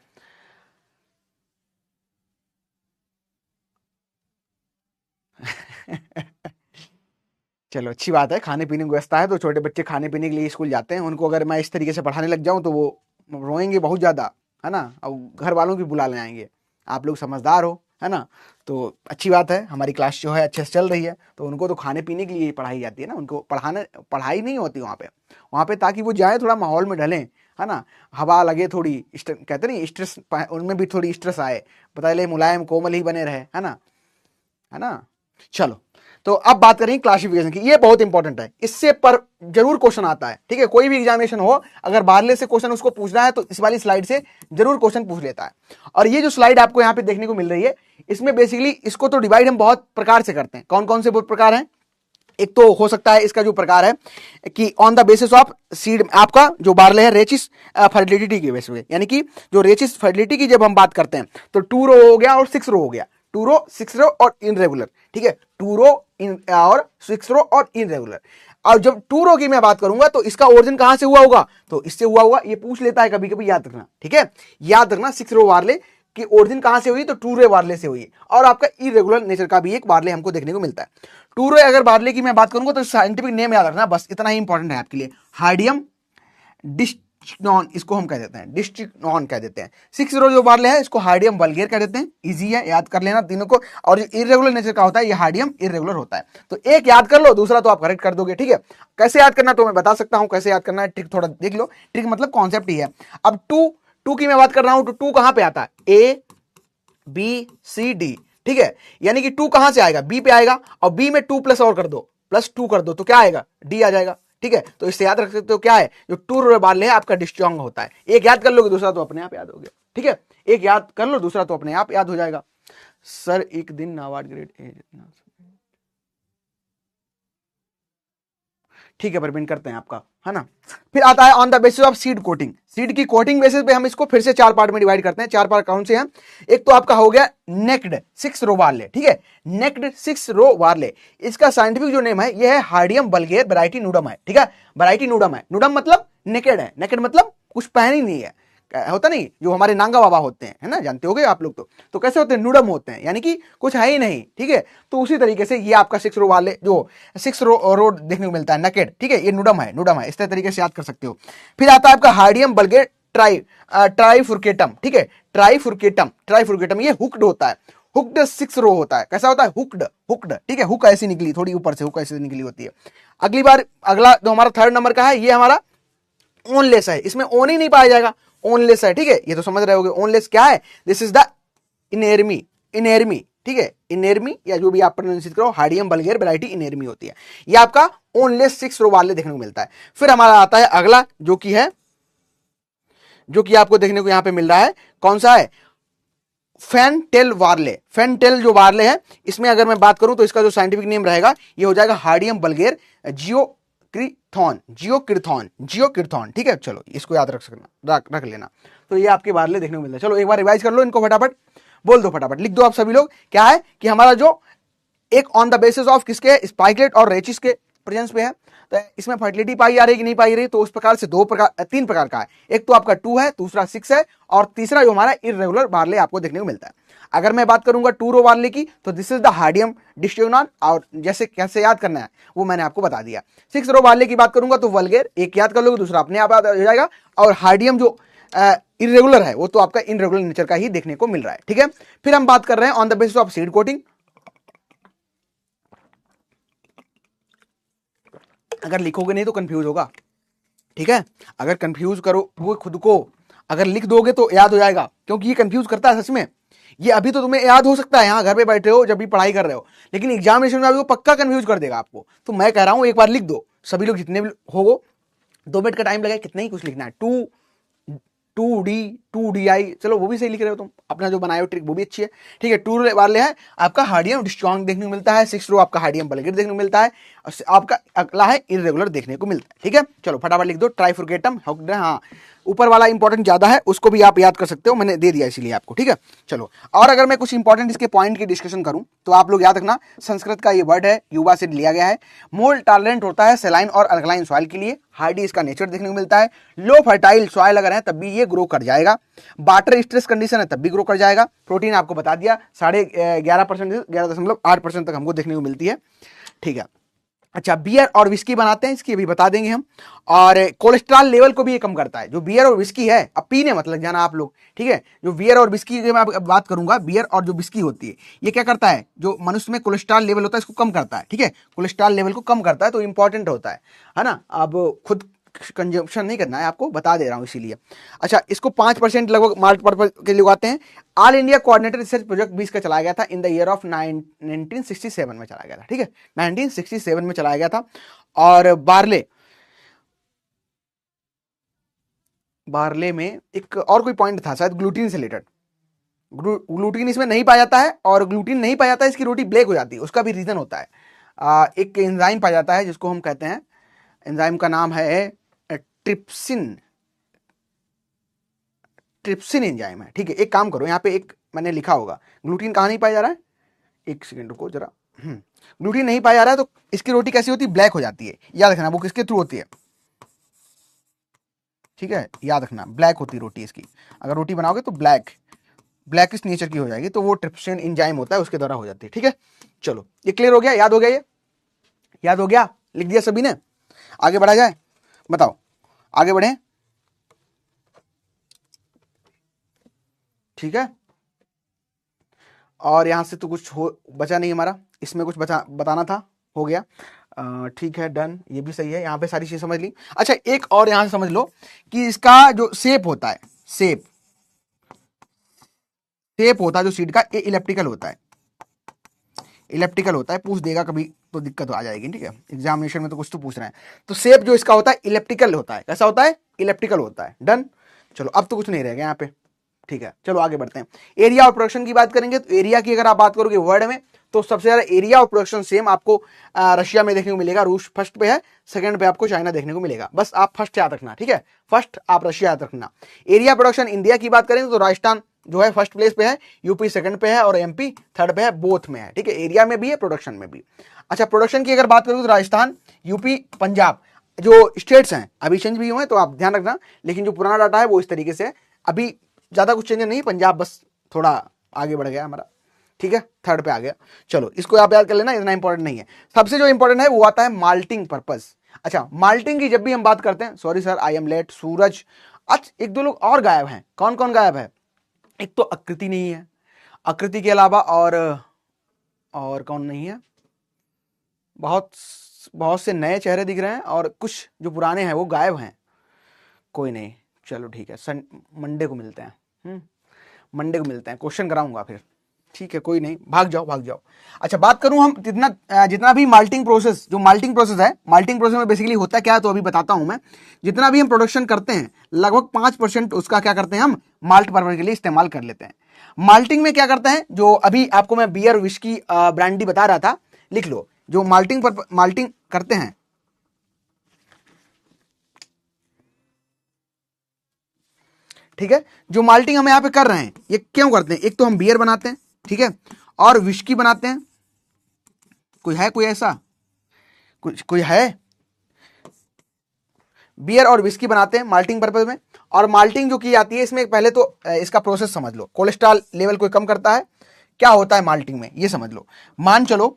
चलो अच्छी बात है, खाने पीने की व्यवस्था है, तो छोटे बच्चे खाने पीने के लिए स्कूल जाते हैं। उनको अगर मैं इस तरीके से पढ़ाने लग जाऊं तो वो रोएंगे बहुत ज्यादा, है ना, और घर वालों की बुला ले आएंगे। आप लोग समझदार हो, है ना, तो अच्छी बात है। हमारी क्लास जो है अच्छे से चल रही है, तो उनको तो खाने पीने के लिए पढ़ाई जाती है ना, उनको पढ़ाई नहीं होती वहाँ पे ताकि वो जाए थोड़ा माहौल में ढलें, है ना, हवा लगे थोड़ी, कहते नहीं स्ट्रेस, उनमें भी थोड़ी स्ट्रेस आए, पता चले मुलायम कोमल ही बने रहे, है ना। चलो, तो अब बात करेंगे क्लासिफिकेशन की। ये बहुत इंपॉर्टेंट है, इससे पर जरूर क्वेश्चन आता है, ठीक है। कोई भी एग्जामिनेशन हो, अगर बारले से क्वेश्चन उसको पूछना है तो इस वाली स्लाइड से जरूर क्वेश्चन पूछ लेता है। और ये जो स्लाइड आपको यहाँ पे देखने को मिल रही है, इसमें बेसिकली इसको तो डिवाइड हम बहुत प्रकार से करते हैं। कौन कौन से प्रकार हैं, एक तो हो सकता है इसका जो प्रकार है कि on the basis of seed, आपका जो बारले है रेचिस फर्टिलिटी के बेसिस पे, यानी कि जो रेचिस फर्टिलिटी की जब हम बात करते हैं तो 2 रो हो गया और 6 रो हो गया, 2 रो 6 रो और इनरेगुलर, ठीक है, 2 रो और 6 रो और इनरेगुलर। और जब 2 रो की मैं बात करूंगा तो इसका ओरिजिन कहां से हुआ होगा, तो इससे हुआ होगा, ये पूछ लेता है कभी कभी, याद रखना, ठीक है, याद रखना 6 रो वार्ले की ओरिजिन कहां से हुई, तो 2 रो वार्ले से हुई। और आपका इरेगुलर नेचर का भी एक वार्ले हमको देखने को मिलता है। 2 रो अगर वार्ले की मैं बात करूंगा तो साइंटिफिक नेम याद रखना, बस इतना ही इंपॉर्टेंट है आपके लिए, हार्डियम डिस्टिक्नॉन, इसको हम कह देते हैं, डिस्टिक्नॉन कह देते हैं। 6 रो जो वार्ले है इसको हार्डियम वल्गेर कह देते हैं, इजी है, याद कर लेना तीनों को। और जो इरेगुलर नेचर का होता है ये हार्डियम इरेगुलर होता है। तो एक याद कर लो, दूसरा तो आप करेक्ट कर दोगे, ठीक है। कैसे याद करना तो मैं बता सकता हूं, कैसे याद करना है, ट्रिक थोड़ा देख लो, ट्रिक मतलब कॉन्सेप्ट ही है। अब 2 की मैं बात कर रहा हूं तो 2 कहां पे आता है, ए बी सी डी, ठीक है, यानी कि 2 कहां से आएगा, बी पे आएगा, और बी में 2 प्लस और कर दो, +2 कर दो, तो क्या आएगा, डी आ जाएगा, ठीक है। तो इससे याद रख सकते हो क्या है, जो 2 रो वाले है आपका डिस्ट्रॉन्ग होता है। एक याद कर लोगे, दूसरा तो अपने आप याद हो गया, ठीक है, एक याद कर लो, दूसरा तो अपने आप याद हो जाएगा। सर एक दिन नाबार्ड ग्रेड ए, ठीक है, परमिट करते हैं आपका, है ना। फिर आता है on the basis of seed coating. Seed की कोटिंग बेसिस पे हम इसको फिर से 4 पार्ट में डिवाइड करते हैं। 4 पार्ट कौन से हैं, एक तो आपका हो गया नेक्ड 6 रो वार्ले, ठीक है, नेक्ड 6 रो वार्ले, इसका साइंटिफिक जो नेम है ये है हार्डियम वल्गेर वैरायटी नूडम है, ठीक है, वैरायटी नूडम है। नूडम मतलब नेकेड है, नेकेड मतलब कुछ पहन ही नहीं है, होता नहीं, जो हमारे नांगा बाबा होते हैं, है ना, जानते होगे आप लोग। तो कैसे होते हैं, नूडम होते हैं, यानी कि कुछ है ही नहीं, ठीक है। तो उसी तरीके से ये आपका 6 रो वाले जो 6 रो देखने को मिलता है नकेड, ठीक है, ये नूडम है, इस तरीके से याद कर सकते हो। फिर आता है आपका हार्डियम वल्गेर ट्राइफुर्केटम, ठीक है, ट्राइफुर्केटम ये हुक्ड होता है, हुक्ड 6 रो होता है। कैसा होता है, हुक्ड, ठीक है, हुक ऐसी निकली, थोड़ी ऊपर से हुक ऐसी निकली होती है। अगला जो हमारा 3rd नंबर का है, ये हमारा ओनलेस है, इसमें ओन ही नहीं पाया जाएगा, ओनलेस है, ठीक है, ये तो समझ रहे होगे। ओनलेस क्या है, दिस इज द इनेरमी, ठीक है, इनेरमी या जो भी आप प्रोनाउंसिएट करो, हार्डियम वल्गेर वैरायटी इनेरमी होती है। ये आपका ओनलेस 6 रो वाले देखने को मिलता है। फिर हमारा आता है अगला जो कि आपको देखने को यहां पे मिल रहा है, कौन सा है, फैनटेल वार्ले। फैनटेल जो वार्ले है, इसमें अगर मैं बात करूं तो इसका जो साइंटिफिक नेम रहेगा ये हो जाएगा हार्डियम वल्गेर जियोकिर्थॉन, ठीक है। चलो इसको याद रख लेना। तो ये आपके वार्ले देखने को मिलता है। चलो एक बार रिवाइज कर लो इनको फटाफट, बोल दो फटाफट, लिख दो आप सभी लोग। क्या है कि हमारा जो एक ऑन द बेसिस ऑफ किसके, स्पाइकलेट और रेचिस के प्रेजेंस पे है। तो इसमें फर्टिलिटी पाई जा रही है कि नहीं पाई रही, तो उस प्रकार से तीन प्रकार का है। एक तो आपका 2 है, दूसरा 6 है, और तीसरा जो हमारा इर्रेगुलर बार्ले आपको देखने को मिलता है। अगर मैं बात करूंगा 2 रो बार्ले की, तो दिस इज द हार्डियम डिस्ट्योनान, और जैसे कैसे याद करना है वो मैंने आपको बता दिया। 6 रो बार्ले की बात करूंगा तो वल्गेर, एक याद कर लोगे दूसरा अपने आप याद हो जाएगा, और हार्डियम जो इरेगुलर है वो तो आपका इनरेगुलर नेचर का ही देखने को मिल रहा है। ठीक है, फिर हम बात कर रहे हैं on the basis of seed coating. अगर लिखोगे नहीं तो कंफ्यूज होगा, ठीक है, अगर कंफ्यूज करो वो खुद को, अगर लिख दोगे तो याद हो जाएगा, क्योंकि ये कंफ्यूज करता है सच में। ये अभी तो तुम्हें याद हो सकता है यहां घर पे बैठे हो जब भी पढ़ाई कर रहे हो, लेकिन एग्जामिनेशन में अभी वो पक्का कंफ्यूज कर देगा आपको। तो मैं कह रहा हूं एक बार लिख दो, सभी लोग जितने भी हो, 2 मिनट का टाइम लगे, कितना ही कुछ लिखना है, 2D 2DI, चलो वो भी सही लिख रहे हो तुम, अपना जो बनाए हो ट्रिक वो भी अच्छी है। ठीक है, 2 वाले है आपका हार्डियम डिस्ट्रॉन्ग देखने को मिलता है, 6 रो आपका हार्डियम वल्गेर देखने को मिलता है, और आपका अगला है इरेगुलर देखने को मिलता है। ठीक है, चलो फटाफट लिख दो ट्राइफुर्केटम। हाँ, ऊपर वाला इंपॉर्टेंट ज्यादा है, उसको भी आप याद कर सकते हो, मैंने दे दिया इसीलिए आपको। ठीक है, चलो, और अगर मैं कुछ इंपॉर्टेंट इसके पॉइंट की डिस्कशन करूं तो आप लोग याद रखना, संस्कृत का ये वर्ड है, युवा से लिया गया है। मोल्ड टॉलरेंट होता है सेलाइन और अल्कलाइन सॉइल के लिए, हार्डी इसका नेचर देखने को मिलता है। लो फर्टाइल सॉइल अगर है तब भी ये ग्रो कर जाएगा, वाटर स्ट्रेस कंडीशन है तब भी ग्रो कर जाएगा। प्रोटीन आपको बता दिया 11.5% 11.8% तक हमको देखने को मिलती है। ठीक है, अच्छा, बियर और विस्की बनाते हैं, इसकी भी बता देंगे हम। और कोलेस्ट्रॉल लेवल को भी ये कम करता है, जो बियर और विस्की है, अब पीने मतलब जाना आप लोग। ठीक है, जो बियर और विस्की की मैं बात करूंगा, बियर और जो विस्की होती है ये क्या करता है, जो मनुष्य में कोलेस्ट्रॉल लेवल होता है इसको कम करता है। ठीक है, कोलेस्ट्रॉल लेवल को कम करता है, तो इंपॉर्टेंट होता है ना। अब खुद कंजम्पशन नहीं करना है, आपको बता दे रहा हूं इसीलिए। अच्छा, इसको 5% लगभग मार्ट पर्पज के लिए उगाते हैं। All India coordinated research project 20 का चलाया गया था, इन द ईयर ऑफ 1967 में चलाया गया था। ठीक है, 1967 में चलाया गया था। और बार्ले में एक और कोई पॉइंट था शायद, ग्लूटीन से रिलेटेड। ग्लूटीन इसमें नहीं पाया जाता है, और ग्लूटीन नहीं पाया जाता है, इसकी रोटी ब्लैक हो जाती है, उसका भी रीजन होता है। एक एंजाइम पाया जाता है जिसको हम कहते हैं, एंजाइम का नाम है ट्रिप्सिन एंजाइम है। ठीक है, एक काम करो, यहाँ पे एक मैंने लिखा होगा, ग्लूटीन कहाँ नहीं पाया जा रहा है, एक सेकंड रुको जरा। ग्लूटीन नहीं पाया जा रहा है तो इसकी रोटी कैसी होती है, ब्लैक हो जाती है। याद रखना वो किसके थ्रू होती है, ठीक है, याद रखना ब्लैक होती है रोटी इसकी। अगर रोटी बनाओगे तो ब्लैक इस नेचर की हो जाएगी, तो वो ट्रिप्सिन एंजाइम होता है, उसके द्वारा हो जाती है। ठीक है, चलो ये क्लियर हो गया, याद हो गया, ये याद हो गया, लिख दिया सभी ने। आगे बढ़ा जाए, बताओ आगे बढ़े। ठीक है, और यहां से तो कुछ बचा नहीं हमारा, इसमें कुछ बताना था, हो गया। ठीक है, डन, ये भी सही है, यहां पे सारी चीज समझ ली। अच्छा, एक और यहां से समझ लो कि इसका जो शेप होता है, शेप होता है जो सीड का, ये इलेप्टिकल होता है, पूछ देगा कभी तो दिक्कत आ जाएगी। ठीक है, एग्जामिनेशन में तो कुछ तो पूछ रहे हैं, तो शेप जो इसका होता है इलेप्टिकल होता है। कैसा होता है, इलेप्टिकल होता है। डन, चलो अब तो कुछ नहीं रह गया यहाँ पे। ठीक है, चलो आगे बढ़ते हैं। एरिया और प्रोडक्शन की बात करेंगे, तो एरिया की अगर आप बात करोगे वर्ल्ड में, तो सबसे ज्यादा एरिया और प्रोडक्शन सेम आपको रशिया में देखने को मिलेगा, रूस फर्स्ट पे है, सेकंड पे आपको चाइना देखने को मिलेगा। बस आप फर्स्ट याद रखना, ठीक है, फर्स्ट आप रशिया याद रखना। एरिया प्रोडक्शन इंडिया की बात करेंगे तो राजस्थान जो है फर्स्ट प्लेस पे है, यूपी सेकंड पे है, और एमपी थर्ड पे है, बोथ में है। ठीक है, एरिया में भी है, प्रोडक्शन में भी। अच्छा, प्रोडक्शन की अगर बात करूं तो राजस्थान, यूपी, पंजाब जो स्टेट्स हैं अभी चेंज भी हुए, तो आप ध्यान रखना, लेकिन जो पुराना डाटा है वो इस तरीके से, अभी ज्यादा कुछ चेंज नहीं, पंजाब बस थोड़ा आगे बढ़ गया हमारा। ठीक है, थर्ड पे आ गया। चलो इसको आप याद कर लेना, इतना इंपॉर्टेंट नहीं है। सबसे जो इंपॉर्टेंट है वो आता है माल्टिंग पर्पस। अच्छा, माल्टिंग की जब भी हम बात करते हैं, sorry sir I am late, Suraj, अच्छा एक दो लोग और गायब हैं, कौन कौन गायब है, एक तो आकृति नहीं है, आकृति के अलावा और कौन नहीं है, बहुत बहुत से नए चेहरे दिख रहे हैं, और कुछ जो पुराने हैं वो गायब हैं। कोई नहीं, चलो ठीक है, मंडे को मिलते हैं, मंडे को मिलते हैं, क्वेश्चन कराऊंगा फिर। ठीक है, कोई नहीं, भाग जाओ। अच्छा, बात करूं हम जितना भी माल्टिंग प्रोसेस है, माल्टिंग प्रोसेस में बेसिकली होता क्या है, तो अभी बताता हूं मैं। जितना भी हम प्रोडक्शन करते हैं, लगभग 5% उसका क्या करते हैं, हम माल्ट पर्पज के लिए इस्तेमाल कर लेते हैं। माल्टिंग में क्या करते हैं, जो अभी आपको मैं बियर विस्की ब्रांडी बता रहा था, लिख लो, जो माल्टिंग करते हैं, ठीक है, जो माल्टिंग हम यहां पे कर रहे हैं, ये क्यों करते हैं, एक तो हम बियर बनाते हैं, ठीक है, और विस्की बनाते हैं, कोई है, कोई ऐसा कोई है? बियर और विस्की बनाते हैं माल्टिंग पर्पज में, और माल्टिंग जो की जाती है इसमें पहले तो इसका प्रोसेस समझ लो। कोलेस्ट्रॉल लेवल को कम करता है। क्या होता है माल्टिंग में ये समझ लो। मान चलो,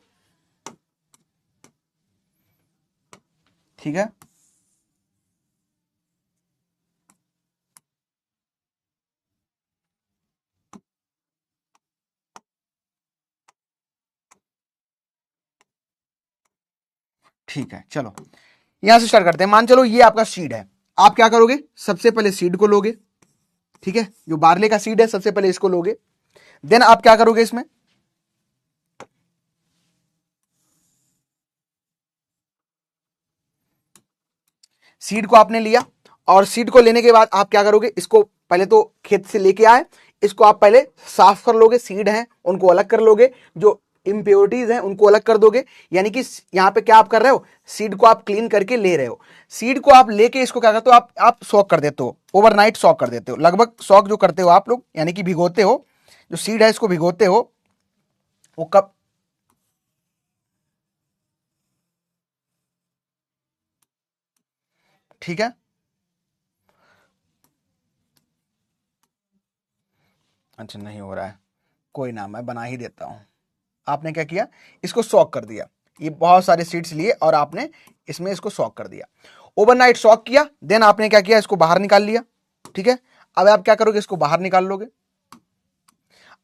ठीक है, ठीक है, चलो यहां से स्टार्ट करते हैं। मान चलो ये आपका सीड है। आप क्या करोगे, सबसे पहले सीड को लोगे, ठीक है, जो बार्ले का सीड है सबसे पहले इसको लोगे। देन आप क्या करोगे, इसमें सीड को आपने लिया, और सीड को लेने के बाद आप क्या करोगे, इसको पहले तो खेत से लेके आए, इसको आप पहले साफ कर लोगे, सीड हैं उनको अलग कर लोगे, जो इम्प्योरिटीज हैं उनको अलग कर दोगे। यानी कि यहां पे क्या आप कर रहे हो, सीड को आप क्लीन करके ले रहे हो। सीड को आप लेके इसको क्या करते हो, आप सॉक कर देते हो, ओवरनाइट सॉक कर देते हो। लगभग सॉक जो करते हो आप लोग, यानी कि भिगोते हो, जो सीड है इसको भिगोते हो, वो कब, ठीक है, अच्छा नहीं हो रहा है, कोई ना, मैं बना ही देता हूं। आपने क्या किया, इसको सॉक कर दिया, ये बहुत सारे सीड्स लिए और आपने इसमें इसको सॉक कर दिया, ओवरनाइट सॉक किया। देन आपने क्या किया, इसको बाहर निकाल लिया, ठीक है। अब आप क्या करोगे, इसको बाहर निकाल लोगे।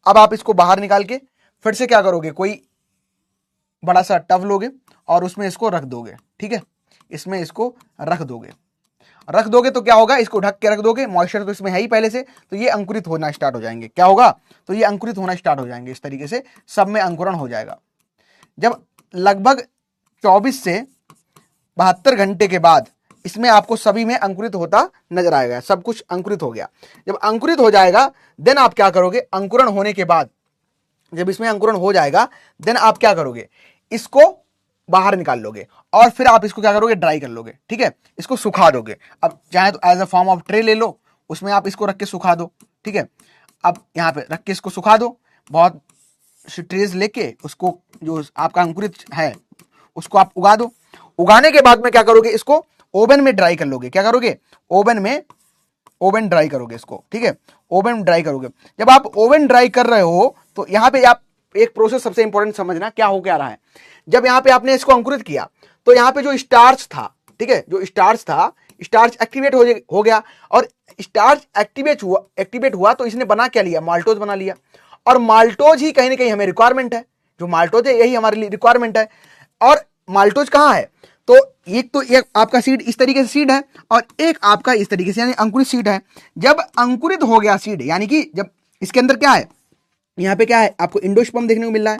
अब आप इसको बाहर निकाल के फिर से क्या करोगे, कोई बड़ा सा टब लोगे और उसमें इसको रख दोगे, ठीक है, इसमें इसको रख दोगे। रख दोगे तो क्या होगा, इसको ढक के रख दोगे, मॉइस्चर तो इसमें है ही पहले से, तो ये अंकुरित होना स्टार्ट हो जाएंगे। क्या होगा, तो ये अंकुरित होना स्टार्ट हो जाएंगे, इस तरीके से सब में अंकुरण हो जाएगा। जब लगभग 24 से 72 घंटे के बाद इसमें आपको सभी में अंकुरित होता नजर आएगा, सब कुछ अंकुरित हो गया। जब अंकुरित हो जाएगा, देन आप क्या करोगे, अंकुरण होने के बाद जब इसमें अंकुरण हो जाएगा, देन आप क्या करोगे, इसको बाहर निकाल लोगे और फिर आप इसको क्या करोगे, ड्राई कर लोगे, ठीक है, इसको सुखा दोगे। अब चाहे तो as a form of tray ले लो, उसमें आप इसको रख के सुखा दो, ठीक है। अब यहाँ पे रख के इसको सुखा दो, बहुत ट्रेज लेके उसको जो आपका अंकुरित है उसको आप उगा दो। उगाने के बाद में क्या करोगे, इसको ओवन में ड्राई कर लोगे। क्या करोगे, ओवन ड्राई करोगे इसको, ठीक है, ओवन ड्राई करोगे। जब आप ओवन ड्राई कर रहे हो तो यहां पे आप एक प्रोसेस सबसे इंपॉर्टेंट समझना, क्या हो क्या रहा है। जब यहां पे आपने इसको अंकुरित किया तो यहां पे जो स्टार्च था, ठीक है, जो स्टार्च था, स्टार्च एक्टिवेट हो गया, और स्टार्च एक्टिवेट हुआ तो इसने बना क्या लिया, माल्टोज बना लिया। और माल्टोज ही कहीं ना कहीं हमें रिक्वायरमेंट है, जो माल्टोज है यही हमारे लिए रिक्वायरमेंट है। और माल्टोज कहां है, तो एक आपका सीड इस तरीके से सीड है, और एक आपका इस तरीके से यानी अंकुरित सीड है। जब अंकुरित हो गया सीड, यानी कि जब इसके अंदर क्या है, यहाँ पे क्या है, आपको इंडोस्पर्म देखने को मिल रहा है,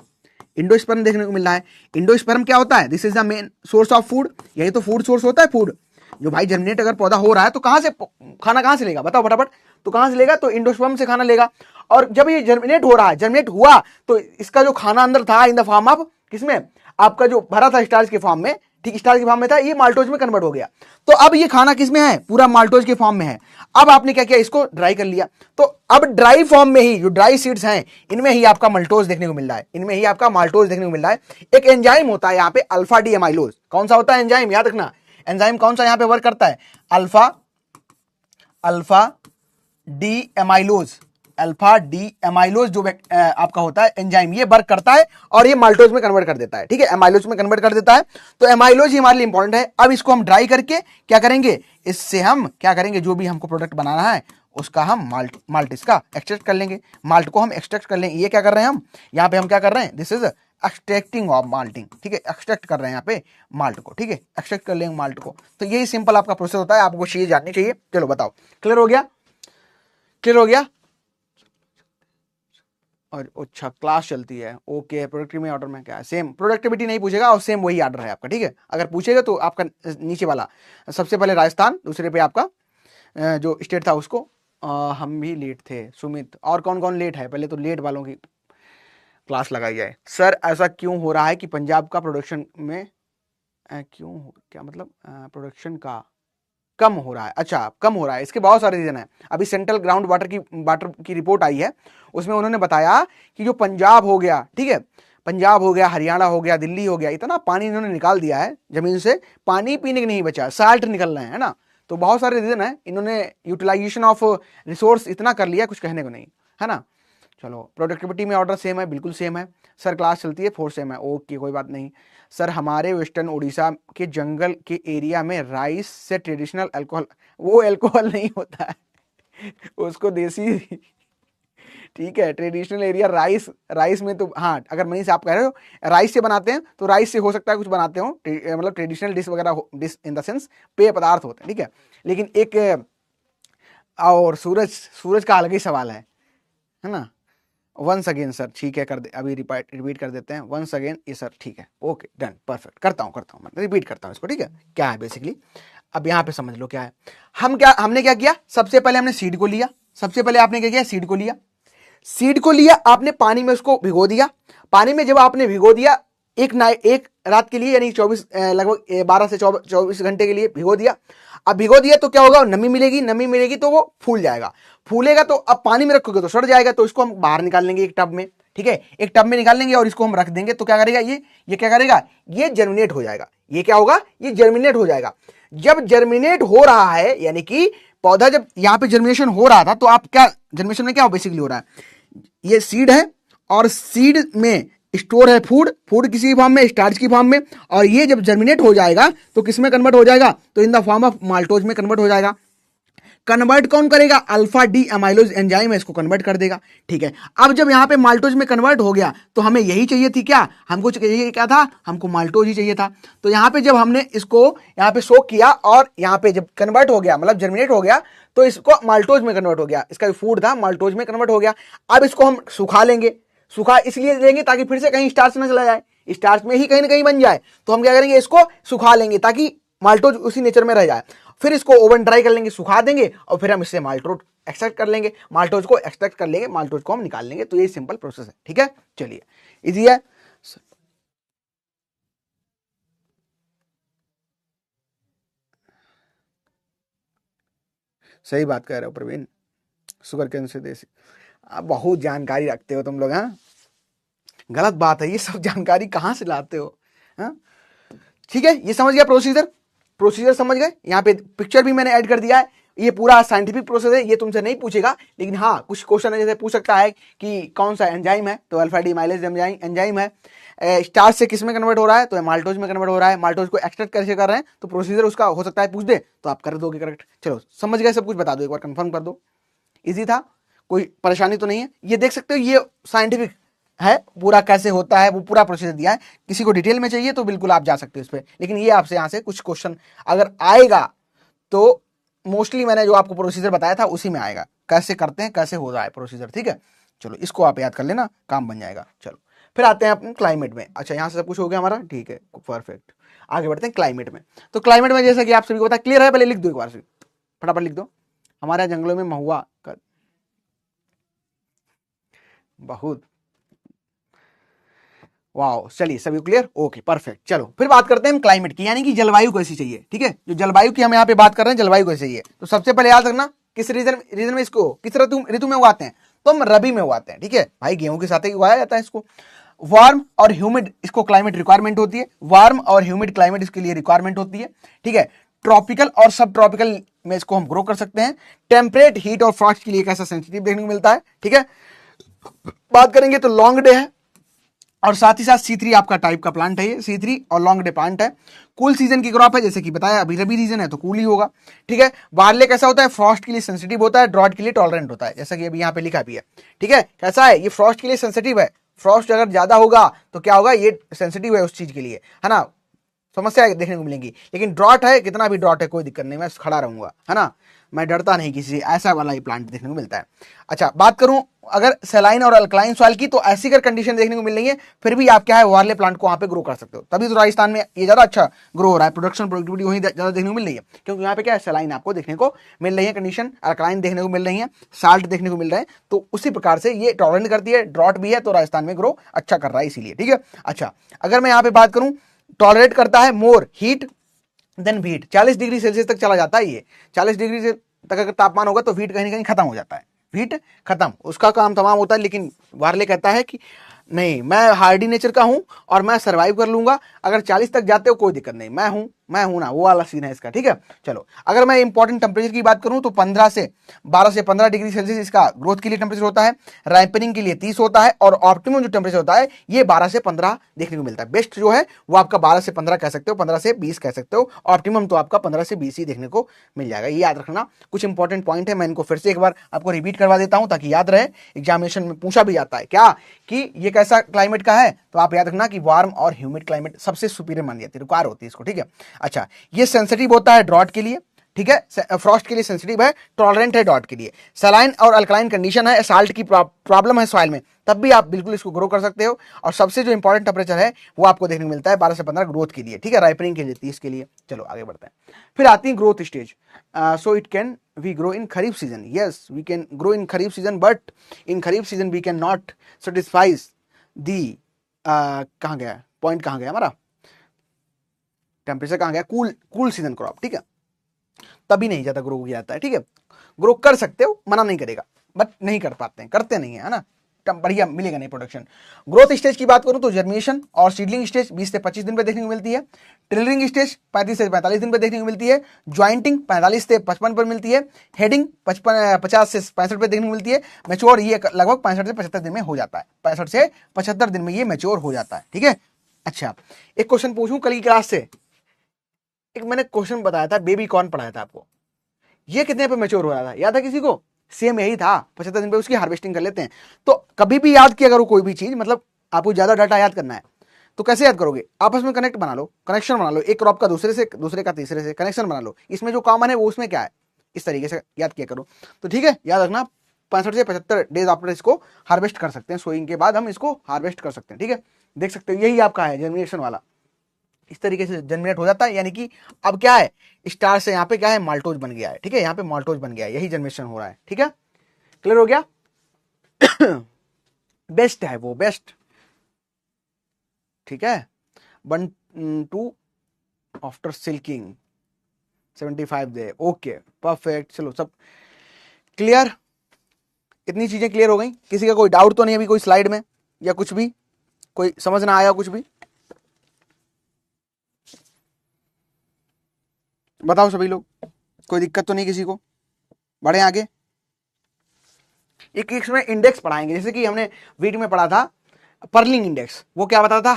इंडोस्पर्म देखने को मिल रहा है। इंडोस्पर्म क्या होता है, this is the main source of food, यही तो फूड सोर्स होता है। फूड जो भाई जर्मिनेट अगर पौधा हो रहा है तो कहां से खाना कहां से लेगा, बताओ फटाफट, तो कहां से लेगा, तो इंडोस्पर्म से खाना लेगा। और जब ये जर्मिनेट हो रहा है, जर्मिनेट हुआ तो इसका जो खाना अंदर था इन द फॉर्म ऑफ, किसमें, आपका जो भरा था स्टार्च के फॉर्म में, ठीक, स्टार्च के फॉर्म में था, ये माल्टोज में कन्वर्ट हो गया। तो अब ये खाना किसमें है, पूरा माल्टोज के फॉर्म में है। अब आपने क्या किया, इसको ड्राई कर लिया, तो अब ड्राई फॉर्म में ही जो ड्राई सीड्स हैं इनमें ही आपका माल्टोज देखने को मिल रहा है, इनमें ही आपका माल्टोज देखने को मिल रहा है। एक एंजाइम होता है यहाँ पे अल्फा डी एमाइलोज, कौन सा होता है एंजाइम, याद रखना, एंजाइम कौन सा यहाँ पे वर्क करता है, alpha D amylose, alpha D amylose जो आपका होता है एंजाइम, ये वर्क करता है और ये माल्टोज में कन्वर्ट कर देता है, ठीक है, एमाइलोज में कन्वर्ट कर देता है। तो एमाइलोज ही हमारे लिए इंपॉर्टेंट है। अब इसको हम ड्राई करके क्या करेंगे, इससे हम क्या करेंगे, जो भी हमको प्रोडक्ट बनाना है उसका हम माल्ट इसका एक्सट्रैक्ट कर लेंगे, माल्ट को हम एक्सट्रैक्ट कर लेंगे। ये क्या कर रहे हैं हम, यहाँ पे हम क्या कर रहे हैं, this is extracting of malting, ठीक है, एक्सट्रैक्ट कर रहे हैं यहाँ पे माल्ट को, ठीक है, एक्सट्रैक्ट कर लेंगे माल्ट को। तो यही सिंपल आपका प्रोसेस होता है, आपको चीज जाननी चाहिए। चलो बताओ, क्लियर हो गया, क्लियर हो गया। और अच्छा क्लास चलती है, ओके, प्रोडक्टिविटी ऑर्डर में क्या है, सेम प्रोडक्टिविटी नहीं पूछेगा और सेम वही ऑर्डर है आपका, ठीक है। अगर पूछेगा तो आपका नीचे वाला, सबसे पहले राजस्थान, दूसरे पे आपका जो स्टेट था उसको, हम भी लेट थे, सुमित, और कौन कौन लेट है, पहले तो लेट वालों की क्लास लगाई जाए। सर ऐसा क्यों हो रहा है कि पंजाब का प्रोडक्शन में क्यों, क्या मतलब, प्रोडक्शन का कम हो रहा है, अच्छा कम हो रहा है, इसके बहुत सारे रीजन है। अभी सेंट्रल वाटर की रिपोर्ट आई है, उसमें उन्होंने बताया कि जो पंजाब हो गया, ठीक है, पंजाब हो गया, हरियाणा हो गया, दिल्ली हो गया, इतना पानी इन्होंने निकाल दिया है जमीन से, पानी पीने के नहीं बचा, साल्ट निकल रहे हैं, है ना। तो बहुत सारे रीजन है, इन्होंने यूटिलाइजेशन ऑफ रिसोर्स इतना कर लिया, कुछ कहने को नहीं, है ना। चलो, प्रोडक्टिविटी में ऑर्डर सेम है, बिल्कुल सेम है सर, क्लास चलती है 4 सेम है, ओके कोई बात नहीं सर। हमारे वेस्टर्न उड़ीसा के जंगल के एरिया में राइस से ट्रेडिशनल अल्कोहल, वो अल्कोहल नहीं होता है उसको देसी ठीक है, ट्रेडिशनल एरिया राइस में तो हाँ, अगर मनी से आप कह रहे हो राइस से बनाते हैं तो राइस से हो सकता है कुछ बनाते हो, मतलब ट्रेडिशनल डिश वगैरह, डिश इन द सेंस पेय पदार्थ होते हैं, ठीक है। लेकिन एक और सूरज का अलग ही सवाल है ना। वंस अगेन सर, ठीक है कर दे, अभी रिपीट कर देते हैं वंस अगेन, ये सर ठीक है, ओके डन, परफेक्ट, करता हूँ मैं रिपीट करता हूँ इसको, ठीक है। क्या है बेसिकली, अब यहाँ पे समझ लो क्या है। हमने क्या किया, सबसे पहले हमने सीड को लिया, सबसे पहले आपने क्या किया, सीड को लिया, आपने पानी में उसको भिगो दिया। पानी में जब आपने भिगो दिया एक रात के लिए, यानी 24 लगभग 12 से 24 घंटे के लिए भिगो दिया। अब भिगो दिया तो क्या होगा, नमी मिलेगी तो वो फूल जाएगा, फूलेगा तो अब पानी में रखोगे तो सड़ जाएगा, तो इसको हम बाहर निकाल लेंगे एक टब में, ठीक है, एक टब में निकाल लेंगे और इसको हम रख देंगे, तो क्या करेगा ये क्या करेगा, ये जर्मिनेट हो जाएगा। ये क्या होगा, ये जर्मिनेट हो जाएगा। जब जर्मिनेट हो रहा है, यानी कि पौधा जब यहाँ पे जर्मिनेशन हो रहा था, तो आप क्या, जर्मिनेशन में क्या बेसिकली हो रहा है, ये सीड है और सीड में स्टोर है फूड किसी फॉर्म में, स्टार्च की फॉर्म में, और ये जब जर्मिनेट हो जाएगा तो किस में कन्वर्ट हो जाएगा, तो in the form of maltose में कन्वर्ट हो जाएगा। कन्वर्ट कौन करेगा, अल्फा डी अमाइलोज एंजाइम है, इसको कन्वर्ट कर देगा, ठीक है। अब जब यहाँ पे माल्टोज में कन्वर्ट हो गया तो हमें यही चाहिए थी, क्या हमको चाहिए, क्या था, हमको माल्टोज ही चाहिए था। तो यहाँ पे जब हमने इसको यहाँ पे सोक किया और यहाँ पे जब कन्वर्ट हो गया, मतलब जर्मिनेट हो गया, तो इसको माल्टोज में कन्वर्ट हो गया, इसका जो फूड था माल्टोज में कन्वर्ट हो गया। अब इसको हम सुखा लेंगे, सुखा इसलिए लेंगे ताकि फिर से कहीं स्टार्च ना चला जाए, स्टार्च में ही कहीं ना कहीं बन जाए, तो हम क्या करेंगे, इसको सुखा लेंगे ताकि माल्टोज उसी नेचर में रह जाए। फिर इसको ओवन ड्राई कर लेंगे, सुखा देंगे, और फिर हम इससे माल्टोज एक्सट्रैक्ट कर लेंगे, माल्टोज को एक्सट्रैक्ट कर लेंगे, माल्टोज को हम निकाल लेंगे। तो ये सिंपल प्रोसेस है, ठीक है। चलिए, इजी है। सही बात कह रहे हो प्रवीण, शुगर केन से देसी, आप बहुत जानकारी रखते हो तुम लोग, हाँ गलत बात है, ये सब जानकारी कहाँ से लाते हो, हाँ ठीक है। ये समझ गया प्रोसीजर समझ गए। यहाँ पे पिक्चर भी मैंने ऐड कर दिया है, ये पूरा साइंटिफिक प्रोसेस है, ये तुमसे नहीं पूछेगा, लेकिन हाँ कुछ क्वेश्चन है, जैसे पूछ सकता है कि कौन सा एंजाइम है, तो अल्फा डी माइलेज एंजाइम है। स्टार्च से किस में कन्वर्ट हो रहा है, तो माल्टोज में कन्वर्ट हो रहा है। माल्टोज को एक्सट्रैक्ट कैसे कर रहे हैं, तो प्रोसीजर उसका हो सकता है पूछ दे, तो आप कर दोगे करेक्ट। चलो समझ गए, सब कुछ बता दो, एक बार कंफर्म कर दो। इजी था, कोई परेशानी तो नहीं है। ये देख सकते हो, ये साइंटिफिक है, पूरा कैसे होता है वो पूरा प्रोसेस दिया है। किसी को डिटेल में चाहिए तो बिल्कुल आप जा सकते हो इस पर, लेकिन ये आपसे यहाँ से कुछ क्वेश्चन अगर आएगा तो मोस्टली मैंने जो आपको प्रोसीजर बताया था उसी में आएगा, कैसे करते हैं, कैसे हो रहा है प्रोसीजर, ठीक है। चलो इसको आप याद कर लेना, काम बन जाएगा। चलो फिर आते हैं अपने क्लाइमेट में। अच्छा, यहाँ से सब कुछ हो गया हमारा, ठीक है परफेक्ट। आगे बढ़ते हैं क्लाइमेट में। तो क्लाइमेट में जैसा कि आप सभी को पता, क्लियर है, पहले लिख दो एक बार से, फटाफट लिख दो। हमारे जंगलों में महुआ का बहुत, वाह, चलिए सभी क्लियर, ओके परफेक्ट। चलो फिर बात करते हैं हम क्लाइमेट की, यानी कि जलवायु कैसी चाहिए, ठीक है। जो जलवायु की हम यहाँ पे बात कर रहे हैं, जलवायु कैसी चाहिए, तो सबसे पहले याद रखना किस रीजन में इसको किस ऋतु में उगाते हैं, तो हम रबी में उगाते हैं, ठीक है भाई, गेहूं के साथ ही उगाया जाता है इसको। वार्म और ह्यूमिड इसको क्लाइमेट रिक्वायरमेंट होती है, वार्म और ह्यूमिड क्लाइमेट इसके लिए रिक्वायरमेंट होती है, ठीक है। ट्रॉपिकल और सब ट्रॉपिकल में इसको हम ग्रो कर सकते हैं। टेम्परेट हीट और फ्रॉस्ट के लिए कैसा सेंसिटिव देखने को मिलता है, ठीक है। बात करेंगे तो लॉन्ग डे है, और साथ ही साथ C3 आपका टाइप का प्लांट है, ये C3 और लॉन्ग डे प्लांट है। कूल सीजन की क्रॉप है, जैसे कि बताया अभी रबी सीजन है तो कूल ही होगा, ठीक है। बार्ले कैसा होता है, फ्रॉस्ट के लिए सेंसिटिव होता है, ड्रॉट के लिए टॉलरेंट होता है, जैसा कि अभी यहाँ पे लिखा भी है, ठीक है। कैसा है, ये फ्रॉस्ट के लिए सेंसिटिव है, फ्रॉस्ट अगर ज्यादा होगा तो क्या होगा, ये सेंसिटिव है उस चीज के लिए, है ना, समस्या देखने को मिलेंगी। लेकिन ड्रॉट है, कितना भी ड्रॉट है कोई दिक्कत नहीं, मैं खड़ा रहूंगा, है ना, मैं डरता नहीं किसी से, ऐसा वाला ही प्लांट देखने को मिलता है। अच्छा, बात करूं अगर सैलाइन और अल्कलाइन सॉइल की, तो ऐसी अगर कंडीशन देखने को मिल रही है, फिर भी आप क्या है वाले प्लांट को वहां पे ग्रो कर सकते हो। तभी तो राजस्थान में ये ज्यादा अच्छा ग्रो हो रहा है, प्रोडक्टिविटी वहीं ज्यादा देखने को मिल रही है, क्योंकि यहाँ पे क्या है, सैलाइन आपको देखने को मिल रही है कंडीशन, अल्कलाइन देखने को मिल रही है, साल्ट देखने को मिल रहा है, तो उसी प्रकार से ये टॉलरेंट करती है, ड्रॉट भी है, तो राजस्थान में ग्रो अच्छा कर रहा है इसीलिए, ठीक है। अच्छा, अगर मैं यहाँ पे बात करूं, टॉलरेट करता है more heat than heat, 40 degree Celsius तक चला जाता है ये, 40 डिग्री से तक अगर तापमान होगा तो हीट कहीं ना कहीं खत्म हो जाता है, हीट खत्म, उसका काम तमाम होता है। लेकिन वार्ले कहता है कि नहीं, मैं हार्डी नेचर का हूं और मैं सर्वाइव कर लूंगा। अगर 40 तक जाते हो कोई दिक्कत नहीं, मैं हूं ना, वो वाला सीन है इसका, ठीक है। चलो, अगर मैं इंपॉर्टेंट टेम्परेचर की बात करूं तो 12 से 15 डिग्री सेल्सियस इसका ग्रोथ के लिए टेम्परेचर होता है, राइपनिंग के लिए 30 होता है, और ऑप्टिमम जो टेम्परेचर होता है ये 12 से 15 देखने को मिलता है। बेस्ट जो है वो आपका 12 से 15 कह सकते हो, 15 से 20 कह सकते हो, ऑप्टिमम तो आपका 15 से 20 ही देखने को मिल जाएगा। ये याद रखना, कुछ इंपॉर्टेंट पॉइंट है, मैं इनको फिर से एक बार आपको रिपीट करवा देता हूं ताकि याद रहे। एग्जामिनेशन में पूछा भी जाता है क्या कि ये कैसा क्लाइमेट का है, तो आप याद रखना कि वार्म और ह्यूमिड क्लाइमेट सबसे सुपीरियर मानी जाती है, रिक्वायर होती है इसको, ठीक है। अच्छा, ये सेंसिटिव होता है ड्रॉट के लिए, ठीक है, फ्रॉस्ट के लिए सेंसिटिव है, टॉलरेंट है ड्रॉट के लिए। सलाइन और अल्कलाइन कंडीशन है, साल्ट की प्रॉब्लम है सॉइल में, तब भी आप बिल्कुल इसको ग्रो कर सकते हो। और सबसे जो इंपॉर्टेंट टेम्परेचर है वो आपको देखने को मिलता है 12 से 15 ग्रोथ के लिए, ठीक है, राइपनिंग के लिए 30 के लिए। चलो आगे बढ़ते हैं। फिर आती है growth stage. So it can we grow in kharif season, yes we can grow in kharif season, but in kharif season we can not satisfies the, कहाँ गया पॉइंट, कहाँ गया हमारा टेम्परेचर, कहाँ गया, कूल सीजन क्रॉप, ठीक है, तभी नहीं ज्यादा ग्रो किया जाता है, ठीक है। ग्रो कर सकते हो, मना नहीं करेगा, बट नहीं कर पाते हैं, करते नहीं है ना, बढ़िया मिलेगा नहीं प्रोडक्शन। ग्रोथ स्टेज की बात करूं तो जर्मिनेशन और सीडलिंग स्टेज 20 से 25 दिन पे देखने को मिलती है, ट्रिलरिंग स्टेज 35 से 45 दिन पे देखने को मिलती है, ज्वाइंटिंग 45 से 55 पर मिलती है, हेडिंग 50 से 65 पे देखने को मिलती है, मैच्योर ये लगभग 65 से 75 दिन में हो जाता है, 65 से 75 दिन में ये मैच्योर हो जाता है, ठीक है। अच्छा, एक क्वेश्चन पूछूं कल की क्लास से, एक मैंने क्वेश्चन बताया था, बेबी कॉर्न पढ़ाया था आपको, ये कितने पे मैच्योर हो रहा था, याद है किसी को? सेम यही था, 75 दिन पे उसकी हार्वेस्टिंग कर लेते हैं। तो कभी भी याद किया करो कोई भी चीज, मतलब आपको ज्यादा डाटा याद करना है तो कैसे याद करोगे, आपस में कनेक्ट बना लो, कनेक्शन बना लो, एक क्रॉप का दूसरे से, दूसरे का तीसरे से कनेक्शन बना लो, इसमें जो कॉमन है वो उसमें क्या है, इस तरीके से याद किया करो। तो ठीक है, याद रखना 65 से 75 डेज आफ्टर इसको हार्वेस्ट कर सकते हैं, सोइंग के बाद हम इसको हार्वेस्ट कर सकते हैं, ठीक है। देख सकते हो यही आपका है जर्मिनेशन वाला, इस तरीके से जनरेट हो जाता है, यानी कि अब क्या है, स्टार से यहाँ पे क्या है, माल्टोज बन गया है, ठीक है, यहाँ पे माल्टोज बन गया है, यही जनरेशन हो रहा है, ठीक है, क्लियर हो गया। बेस्ट है वो, बेस्ट, ठीक है। 1-2 after silking 75 day, okay perfect. चलो सब क्लियर, इतनी चीजें क्लियर हो गई, किसी का कोई डाउट तो नहीं अभी कोई स्लाइड में, या कुछ भी कोई समझ ना आया कुछ भी, बताओ सभी लोग, कोई दिक्कत तो नहीं किसी को, बढ़े आगे। एक इसमें इंडेक्स पढ़ाएंगे, जैसे कि हमने वीट में पढ़ा था पर्लिंग इंडेक्स, वो क्या बताता था,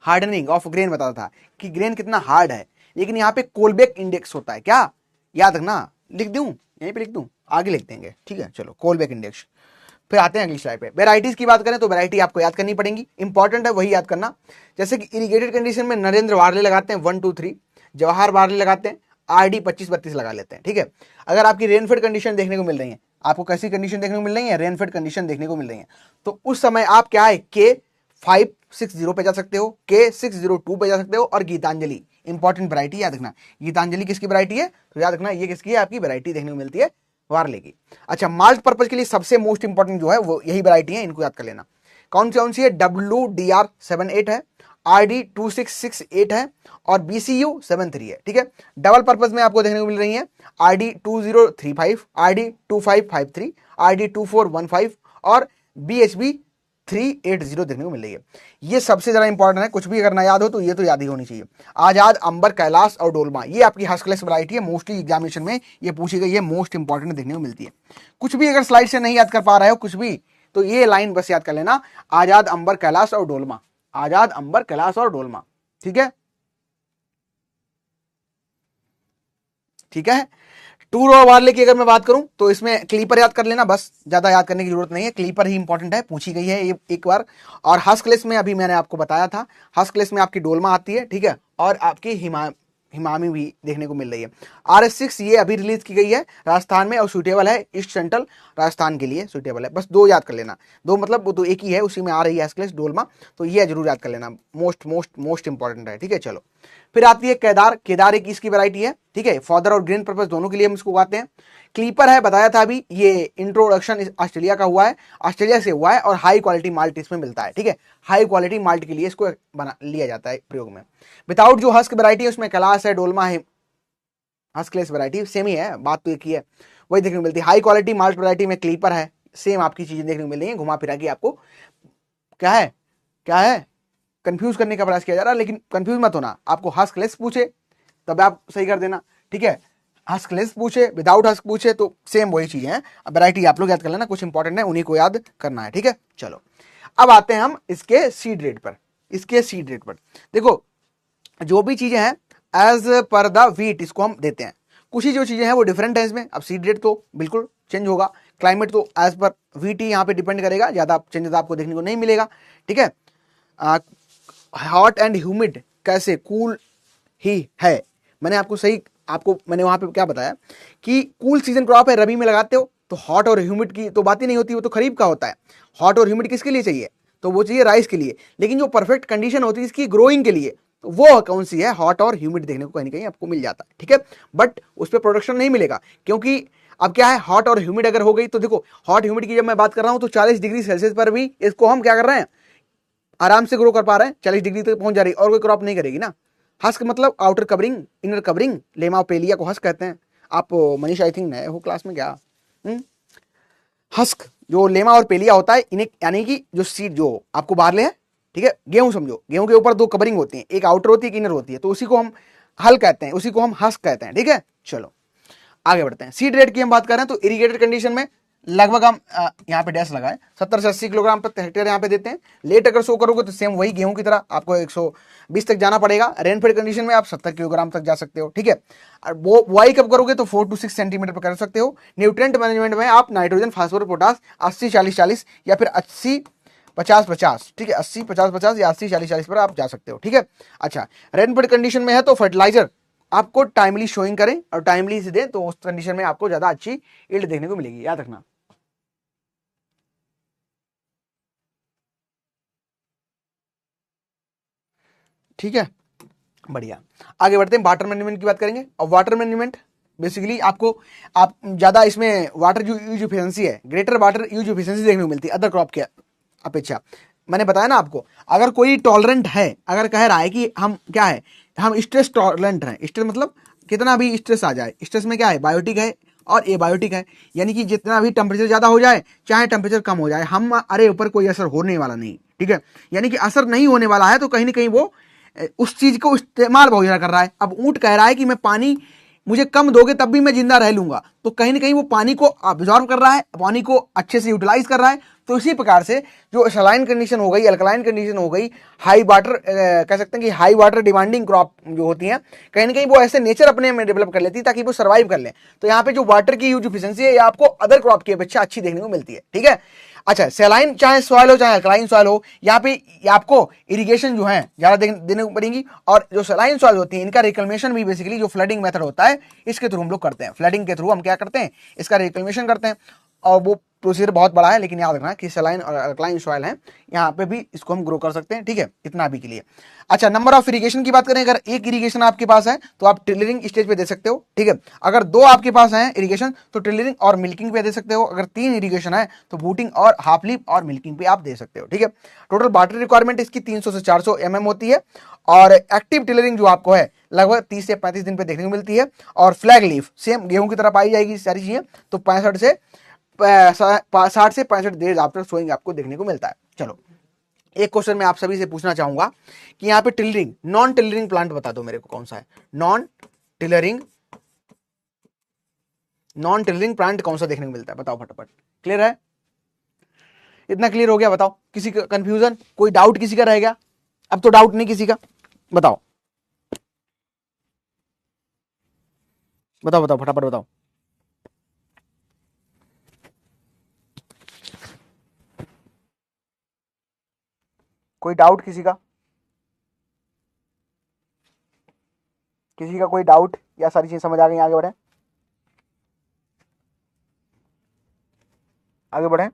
हार्डनिंग ऑफ ग्रेन बताता था कि ग्रेन कितना हार्ड है। लेकिन यहाँ पे कोलबेक इंडेक्स होता है, क्या याद रखना, लिख दूं यहीं पे, लिख दूं आगे लिख देंगे, ठीक है। चलो कोलबेक इंडेक्स। फिर आते हैं अगली स्लाइड पे, वेराइटीज की बात करें तो वेराइटी आपको याद करनी पड़ेगी, इंपॉर्टेंट है वही याद करना। जैसे कि इरिगेटेड कंडीशन में नरेंद्र वार्ले लगाते हैं 1 2 3, जवाहर वार्ले लगाते हैं, RD 25-32 लगा लेते हैं, ठीक है। अगर आपकी रेनफेड कंडीशन देखने को मिल रही है, आपको कैसी कंडीशन देखने को मिल रही है, रेनफेड कंडीशन देखने को मिल रही है, तो उस समय आप क्या है, K560 पे जा सकते हो, K602 पे जा सकते हो, और गीतांजलि इंपॉर्टेंट वैरायटी याद रखना, गीतांजलि किसकी वैरायटी है, तो याद रखना ये किसकी है, आपकी वैरायटी देखने को मिलती है वार्ले की। अच्छा, माल्ट पर्पज के लिए सबसे मोस्ट इंपॉर्टेंट जो है वो यही वैरायटी है, इनको याद कर लेना। कौन सी है, WDR78 है, RD2668 है, और BCU73 है, ठीक है। डबल पर्पज में आपको देखने को मिल रही है RD2035, RD2553, RD2415 और BHB380 देखने को मिल रही है। ये सबसे ज्यादा इंपॉर्टेंट है, कुछ भी अगर ना याद हो तो ये तो याद ही होनी चाहिए। आजाद, अंबर, कैलाश और डोलमा, ये आपकी हर्स्ट क्लास वैरायटी है, मोस्टली एग्जामिनेशन में ये पूछी गई है, मोस्ट इंपॉर्टेंट देखने को मिलती है। कुछ भी अगर स्लाइड से नहीं याद कर पा रहे हो कुछ भी, तो ये लाइन बस याद कर लेना, आजाद, अंबर, कैलाश और डोलमा, आजाद, अंबर, कैलाश और डोलमा, ठीक है, ठीक है। टूर और वार्ले की अगर मैं बात करूं तो इसमें क्लीपर याद कर लेना, बस ज्यादा याद करने की जरूरत नहीं है, क्लीपर ही इंपॉर्टेंट है, पूछी गई है ये एक बार। और हस्कलेस में अभी मैंने आपको बताया था, हस्कलेस में आपकी डोलमा आती है, ठीक है, और आपकी हिमामी भी देखने को मिल रही है। RS6 ये अभी रिलीज की गई है राजस्थान में, और सुटेबल है ईस्ट सेंट्रल राजस्थान के लिए, सुटेबल है, बस 2 याद कर लेना, 2 मतलब वो तो एक ही है, उसी में आ रही है हस्कलेस डोलमा, तो ये जरूर याद कर लेना, मोस्ट इंपॉर्टेंट है, ठीक है। चलो फिर आती है केदार एक इसकी वैरायटी है, ठीक है, फॉदर और ग्रेन पर्पस दोनों के लिए हम इसको उगाते हैं। क्लीपर है, बताया था अभी, ये इंट्रोडक्शन ऑस्ट्रेलिया का हुआ है, ऑस्ट्रेलिया से हुआ है, और हाई क्वालिटी माल्ट इसमें मिलता है, ठीक है, हाई क्वालिटी माल्ट के लिए इसको बना लिया जाता है प्रयोग में। विदाउट जो हस्क वैरायटी है उसमें कैलाश है, डोलमा है, हस्कलेस वैरायटी सेम ही है, बात तो एक ही है, वही देखने को मिलती है। हाई क्वालिटी माल्ट वैरायटी में क्लीपर है, सेम आपकी चीजें देखने को मिल रही है, घुमा फिरा के आपको क्या है, कंफ्यूज करने का प्रयास किया जा रहा है, लेकिन कंफ्यूज मत होना। आपको हस्क लेस पूछे तब आप सही कर देना, ठीक है। हस्क लेस पूछे, विदाउट हस्क पूछे तो सेम वही चीज है। अब वैरायटी आप लोग याद कर लेना, कुछ इंपॉर्टेंट है उन्हीं को याद करना है, ठीक है। चलो अब आते हैं हम इसके सीड रेट पर। इसके सीड रेट पर देखो, जो भी चीजें हैं एज पर द वीट इसको हम देते हैं। कुछ ही जो चीजें हैं वो डिफरेंट है इसमें। अब सीड रेट तो बिल्कुल चेंज होगा, क्लाइमेट तो एज पर वीट ही यहाँ पे डिपेंड करेगा, ज्यादा चेंजेस आपको देखने को नहीं मिलेगा, ठीक है। हॉट एंड ह्यूमिड कैसे, कूल ही है। मैंने आपको सही, आपको मैंने वहां पे क्या बताया कि कूल सीजन क्रॉप है, रबी में लगाते हो तो हॉट और ह्यूमिड की तो बात ही नहीं होती, वो तो खरीफ का होता है। हॉट और ह्यूमिड किसके लिए चाहिए, तो वो चाहिए राइस के लिए। लेकिन जो परफेक्ट कंडीशन होती है इसकी ग्रोइंग के लिए, तो वो कौन सी है, हॉट और ह्यूमिड देखने को कहीं ना कहीं आपको मिल जाता है, ठीक है। बट उस पर प्रोडक्शन नहीं मिलेगा, क्योंकि अब क्या है, हॉट और ह्यूमिड अगर हो गई तो देखो, हॉट ह्यूमिड की जब मैं बात कर रहा हूं तो 40 डिग्री सेल्सियस पर भी इसको हम क्या कर रहे हैं, आराम से ग्रो कर पा रहे हैं, 40 डिग्री तक पहुंच जा रही है, और कोई क्रॉप नहीं करेगी ना। हस्क मतलब outer covering, inner covering, lemma palea को हस्क कहते हैं। आप मनीष आई थिंक नए हो क्लास में क्या। हस्क जो लेमा और पेलिया होता है, इन्हें यानी कि जो सीड जो आपको बाहरले है, ठीक है, गेहूं समझो, गेहूं के ऊपर दो कवरिंग होती है, एक आउटर होती है, एक इनर होती है, तो उसी को हम हल कहते हैं, उसी को हम हस्क कहते हैं, ठीक है। चलो आगे बढ़ते हैं। सीड रेट की हम बात कर रहे हैं तो इरिगेटेड कंडीशन में लगभग हम यहाँ पे डैश लगाए 70 से 80 किलोग्राम प्रति हेक्टेयर यहाँ पे देते हैं। लेट अगर शो करोगे तो सेम वही गेहूं की तरह आपको 120 तक जाना पड़ेगा। रेनफेड कंडीशन में आप 70 किलोग्राम तक जा सकते हो, ठीक है। और वो बुआई कब करोगे तो 4 to 6 सेंटीमीटर पर कर सकते हो। न्यूट्रिएंट मैनेजमेंट में आप नाइट्रोजन, फास्फोरस, पोटास 80-40-40 या फिर 80-50-50, ठीक है, 80-50-50 या 80-40-40 पर आप जा सकते हो, ठीक है। अच्छा, रेनफेड कंडीशन में है तो फर्टिलाइजर आपको टाइमली शोइंग करें और टाइमली से दें, तो उस कंडीशन में आपको ज्यादा अच्छी यील्ड देखने को मिलेगी, याद रखना, ठीक है। बढ़िया, आगे बढ़ते हैं, वाटर मैनेजमेंट की बात करेंगे। और वाटर मैनेजमेंट बेसिकली आपको, आप ज्यादा इसमें वाटर यूज इफिशिएंसी है, ग्रेटर वाटर यूज इफिशिएंसी देखने को मिलती है अदर क्रॉप के अपेक्षा। मैंने बताया ना आपको, अगर कोई टॉलरेंट है, अगर कह रहा है कि हम क्या है, हम स्ट्रेस टॉलरेंट हैं, स्ट्रेस मतलब कितना भी स्ट्रेस आ जाए, स्ट्रेस में क्या है, बायोटिक है और एबायोटिक है, यानी कि जितना भी टेम्परेचर ज्यादा हो जाए चाहे टेम्परेचर कम हो जाए, हम अरे ऊपर कोई असर होने वाला नहीं, ठीक है। यानी कि असर नहीं होने वाला है, तो कहीं ना कहीं वो उस चीज को इस्तेमाल बहुत ज्यादा कर रहा है। अब ऊंट कह रहा है कि मैं पानी मुझे कम दोगे तब भी मैं जिंदा रह लूंगा, तो कहीं ना कहीं वो पानी को अब्जॉर्ब कर रहा है, पानी को अच्छे से यूटिलाइज कर रहा है। तो इसी प्रकार से जो सलाइन कंडीशन हो गई, अल्कलाइन कंडीशन हो गई, हाई वाटर कह सकते हैं कि हाई वाटर डिमांडिंग क्रॉप जो होती हैं, कहीं ना कहीं वो ऐसे नेचर अपने में डेवलप कर लेती है ताकि वो सर्वाइव कर ले। तो यहाँ पे जो वाटर की यूज इफिशिएंसी है, ये आपको अदर क्रॉप की अपेक्षा अच्छी देखने को मिलती है, ठीक है। अच्छा, सैलाइन चाहे सॉइल हो चाहे अल्कलाइन सॉइल हो, यहाँ पे आपको इरिगेशन जो है ज्यादा देने को पड़ेगी। और जो सैलाइन सॉइल होती है, इनका रिकल्मेशन भी बेसिकली जो फ्लडिंग मेथड होता है इसके थ्रू हम लोग करते हैं। फ्लडिंग के थ्रू हम क्या करते हैं, इसका रिकल्मेशन करते हैं, और वो प्रोसीजर बहुत बड़ा है, लेकिन याद रखना कि सलाइन और अल्कलाइन सॉइल है, यहाँ पे भी इसको हम ग्रो कर सकते हैं, ठीक है, इतना अभी के लिए। अच्छा, नंबर ऑफ इरिगेशन की बात करें, अगर एक इरिगेशन आपके पास है तो आप टिलरिंग स्टेज पे दे सकते हो, ठीक है। अगर दो आपके पास है इरिगेशन तो टिलरिंग और मिल्किंग पे दे सकते हो। अगर 3 इरिगेशन है तो बूटिंग और हाफ लीफ और मिल्किंग पे आप दे सकते हो, ठीक है। टोटल वाटर रिक्वायरमेंट इसकी 300 से 400 mm होती है। और एक्टिव टिलरिंग जो आपको है लगभग 30 से 35 दिन पे देखने को मिलती है। और फ्लैग लीफ सेम गेहूं की तरह पाई जाएगी सारी चीजें, तो 60 से 65 डेज आफ्टर सोइंग आपको देखने को मिलता है। चलो, एक क्वेश्चन मैं आप सभी से पूछना चाहूंगा कि यहाँ पे टिलरिंग, नॉन टिलरिंग प्लांट बता दो मेरे को कौन सा है, टिलरिंग नॉन टिलरिंग प्लांट कौन सा देखने को मिलता है, बताओ फटाफट। क्लियर है, इतना क्लियर हो गया, बताओ। किसी का कंफ्यूजन, कोई डाउट किसी का रह गया? अब तो डाउट नहीं किसी का, बताओ बताओ बताओ फटाफट बताओ। कोई डाउट किसी का, किसी का कोई डाउट, या सारी चीज समझ आ गई? आगे बढ़े, आगे बढ़े।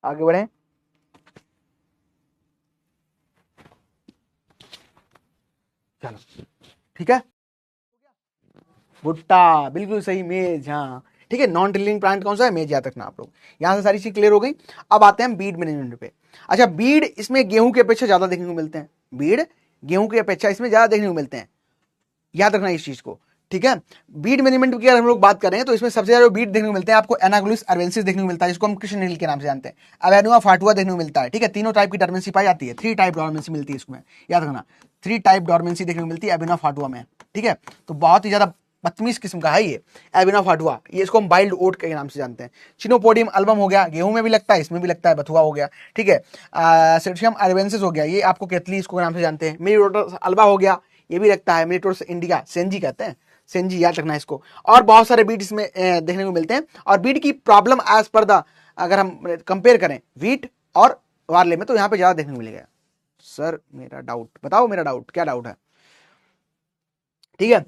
आगे बढ़े, चलो ठीक है। भुट्टा बिल्कुल सही, मेज, हाँ ठीक है। नॉन टिलरिंग प्लांट कौन सा है, मेज, याद रखना आप लोग। यहां से सारी चीज क्लियर हो गई। अब आते हैं बीड मैनेजमेंट पे। अच्छा, बीड इसमें गेहूं की अपेक्षा ज्यादा देखने को मिलते हैं। बीड गेहूं की अपेक्षा इसमें ज्यादा देखने को मिलते हैं, याद रखना इस चीज को, ठीक है। बीड मैनेजमेंट की अगर हम लोग बात करें तो इसमें सबसे ज्यादा बीड देखने को मिलते हैं आपको एनाग्लुस अर्वेंसिस देखने को मिलता है, जिसको हम कृष्ण नील के नाम से जानते हैं, अवेनुआ फाटुआ देखने को मिलता है, ठीक है। तीनों टाइप की डॉर्मेंसी पाई जाती है, 3 टाइप डॉर्मेंसी मिलती है इसमें, याद रखना 3 टाइप डॉर्मेंसी देखने को मिलती है एविना फाटुआ में, ठीक है। तो बहुत ही ज्यादा बदतमीज किस्म का है ये एविना फाटुआ, ये इसको हम वाइल्ड ओट के नाम से जानते हैं। चिनोपोडियम अल्बम हो गया, गेहूं में भी लगता है, इसमें भी लगता है, बथुआ हो गया, ठीक है। सिटियम अर्वेंसिस हो गया, ये आपको केतली इसको नाम से जानते हैं। मेरिटोटस अल्बा हो गया, ये भी लगता है, मेरिटोटस इंडिका, सेंजी कहते हैं, सेंजी, याद रखना इसको। और बहुत सारे बीट इसमें देखने को मिलते हैं। और बीट की प्रॉब्लम एज पर द, अगर हम कंपेयर करें वीट और वार्ले में, तो यहाँ पे ज्यादा देखने को मिलेगा। सर मेरा डाउट बताओ, मेरा डाउट क्या डाउट है, ठीक है।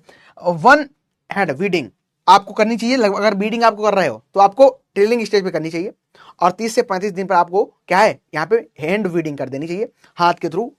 वन हैंड वीडिंग आपको करनी चाहिए, अगर बीडिंग आपको कर रहे हो तो आपको ट्रेलिंग स्टेज पे करनी चाहिए, और 30 से 35 दिन पर आपको क्या है यहाँ पे हैंड वीडिंग कर देनी चाहिए, हाथ के थ्रू,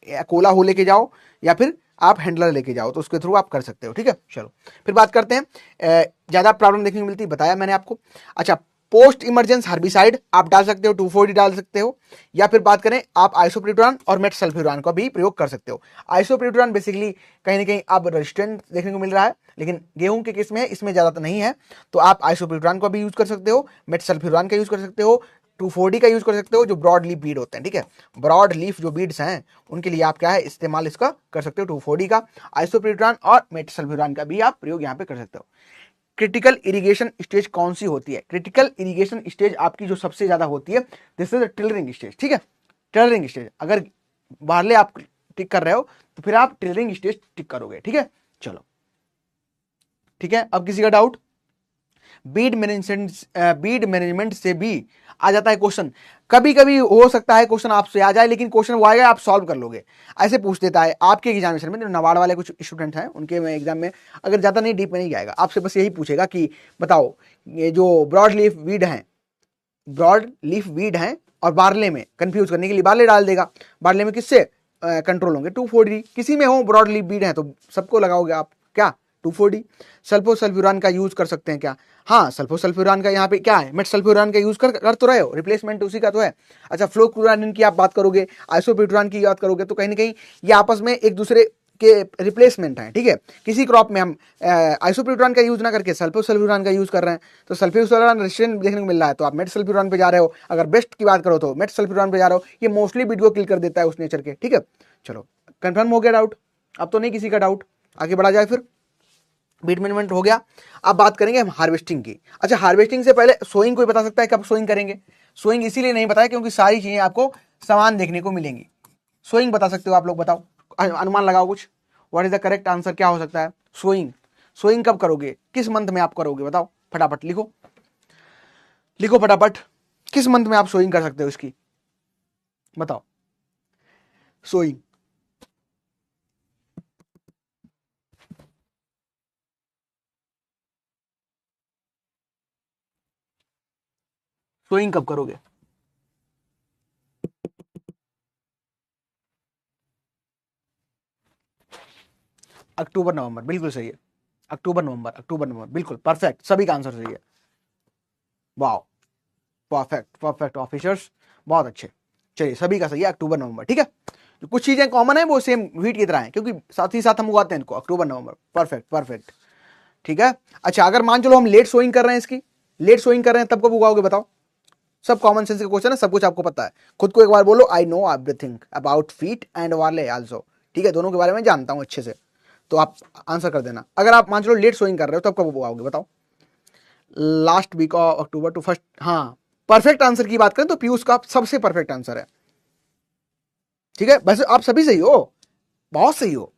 कोला हो लेके जाओ या फिर आप हैंडलर लेके जाओ, तो उसके थ्रू आप कर सकते हो, ठीक है। चलो फिर बात करते हैं, ज्यादा प्रॉब्लम देखने को मिलती है, बताया मैंने आपको। अच्छा, पोस्ट इमरजेंस हर्बिसाइड आप डाल सकते हो, 2,4-D डाल सकते हो, या फिर बात करें आप आइसोप्रिटोरान और मेटसल्फ्यूरान का भी प्रयोग कर सकते हो। आइसोप्रिटोरान बेसिकली कहीं ना कहीं अब रेजिस्टेंट देखने को मिल रहा है, लेकिन गेहूं के केस में है, इसमें ज्यादा तो नहीं है, तो आप आइसोप्रिटोरान का भी यूज कर सकते हो, मेटसल्फ्यूरान का यूज कर सकते हो, 2,4-D का यूज कर सकते हो, जो ब्रॉड लीफ बीड होते हैं, ठीक है। ब्रॉड लीफ जो बीड्स हैं उनके लिए आप क्या है इस्तेमाल इसका कर सकते हो, 2,4-D का, आइसोप्रिटोरान और मेटसल्फ्यूरान का भी आप प्रयोग यहाँ पे कर सकते हो। क्रिटिकल इरिगेशन स्टेज कौन सी होती है? क्रिटिकल इरिगेशन स्टेज आपकी जो सबसे ज्यादा होती है, दिस इज टिलरिंग स्टेज, ठीक है। टिलरिंग स्टेज, अगर बारले आप टिक कर रहे हो तो फिर आप टिलरिंग स्टेज टिक करोगे, ठीक है। चलो ठीक है, अब किसी का डाउट? बीड मैनेजमेंट से भी आ जाता है क्वेश्चन, कभी कभी हो सकता है क्वेश्चन आपसे आ जाए, लेकिन क्वेश्चन वो आएगा आप सॉल्व कर लोगे, ऐसे पूछ देता है आपके एग्जामिनेशन में। नवाड़ वाले कुछ स्टूडेंट हैं उनके में एग्जाम में अगर ज्यादा नहीं डीप में नहीं जाएगा, आपसे बस यही पूछेगा कि बताओ ये जो ब्रॉड लीफ वीड है, ब्रॉड लीफ वीड है और बार्ले में कंफ्यूज करने के लिए बार्ले डाल देगा, बार्ले में किससे कंट्रोल होंगे? 2,4-D, किसी में हो ब्रॉड लीफ वीड है तो सबको लगाओगे आप क्या? 2,4-D। सल्फोसल्फ्यूरान का यूज कर सकते हैं क्या? हाँ, सल्फोसल्फ्यूरान का यहाँ पे क्या है, मेटसल्फ्यूरान का यूज कर तो रहे हो, रिप्लेसमेंट उसी का तो है। अच्छा, फ्लोक्लोरानिन की आप बात करोगे, आइसोप्यूटरान की बात करोगे, तो कहीं ना कहीं ये आपस में एक दूसरे के रिप्लेसमेंट हैं, ठीक है। किसी क्रॉप में हम आइसोप्यूटरान का यूज ना करके सल्फोसल्फ्यूरान का यूज कर रहे हैं, तो सल्फोसल्फ्यूरान रेजिस्टेंट देखने को मिल रहा है, तो आप मेटसल्फ्यूरान पे जा रहे हो। अगर बेस्ट की बात करो तो मेटसल्फ्यूरान पे जा रहे हो, ये मोस्टली बीट को किल कर देता है उस नेचर के, ठीक है। चलो कंफर्म हो गया डाउट? अब तो नहीं किसी का डाउट, आगे बढ़ा जाए फिर। बीट मैनेजमेंट हो गया, अब बात करेंगे हम हार्वेस्टिंग की। अच्छा, हार्वेस्टिंग से पहले सोइंग कोई बता सकता है कब सोइंग करेंगे? सोइंग इसीलिए नहीं बताया क्योंकि सारी चीजें आपको समान देखने को मिलेंगी। सोइंग बता सकते हो आप लोग? बताओ, अनुमान लगाओ कुछ, what is the correct answer, क्या हो सकता है? सोइंग, सोइंग कब करोगे, किस मंथ में आप करोगे? बताओ फटाफट, लिखो लिखो फटाफट, किस मंथ में आप सोइंग कर सकते हो इसकी, बताओ। सोइंग, सोइंग कब करोगे? अक्टूबर नवंबर, बिल्कुल सही है। अक्टूबर नवंबर, अक्टूबर नवंबर, बिल्कुल परफेक्ट, सभी का आंसर सही है। वाह, परफेक्ट परफेक्ट ऑफिसर्स, बहुत अच्छे। चलिए सभी का सही है, अक्टूबर नवंबर, ठीक है। जो कुछ चीजें कॉमन है वो सेम वीट की तरह है, क्योंकि साथ ही साथ हम उगाते हैं इनको, अक्टूबर नवंबर, परफेक्ट परफेक्ट, ठीक है। अच्छा, अगर मान चलो हम लेट सोइंग कर रहे हैं, इसकी लेट सोइंग कर रहे हैं, तब कब उगाओगे बताओ? सब कॉमन सेंस का क्वेश्चन है, सब कुछ आपको पता है। खुद को एक बार बोलो, I know everything about feet and वाले आल्सो, ठीक है, दोनों के बारे में जानता हूं अच्छे से, तो आप आंसर कर देना। अगर आप मान चलो लेट सोइंग कर रहे हो, तब कब उगाओगे बताओ? Last week of October to first, हाँ। परफेक्ट आंसर की बात करें तो पीयूष का सबसे परफेक्ट आंसर है, ठीक है। वैसे आप सभी सही हो, बहुत सही हो,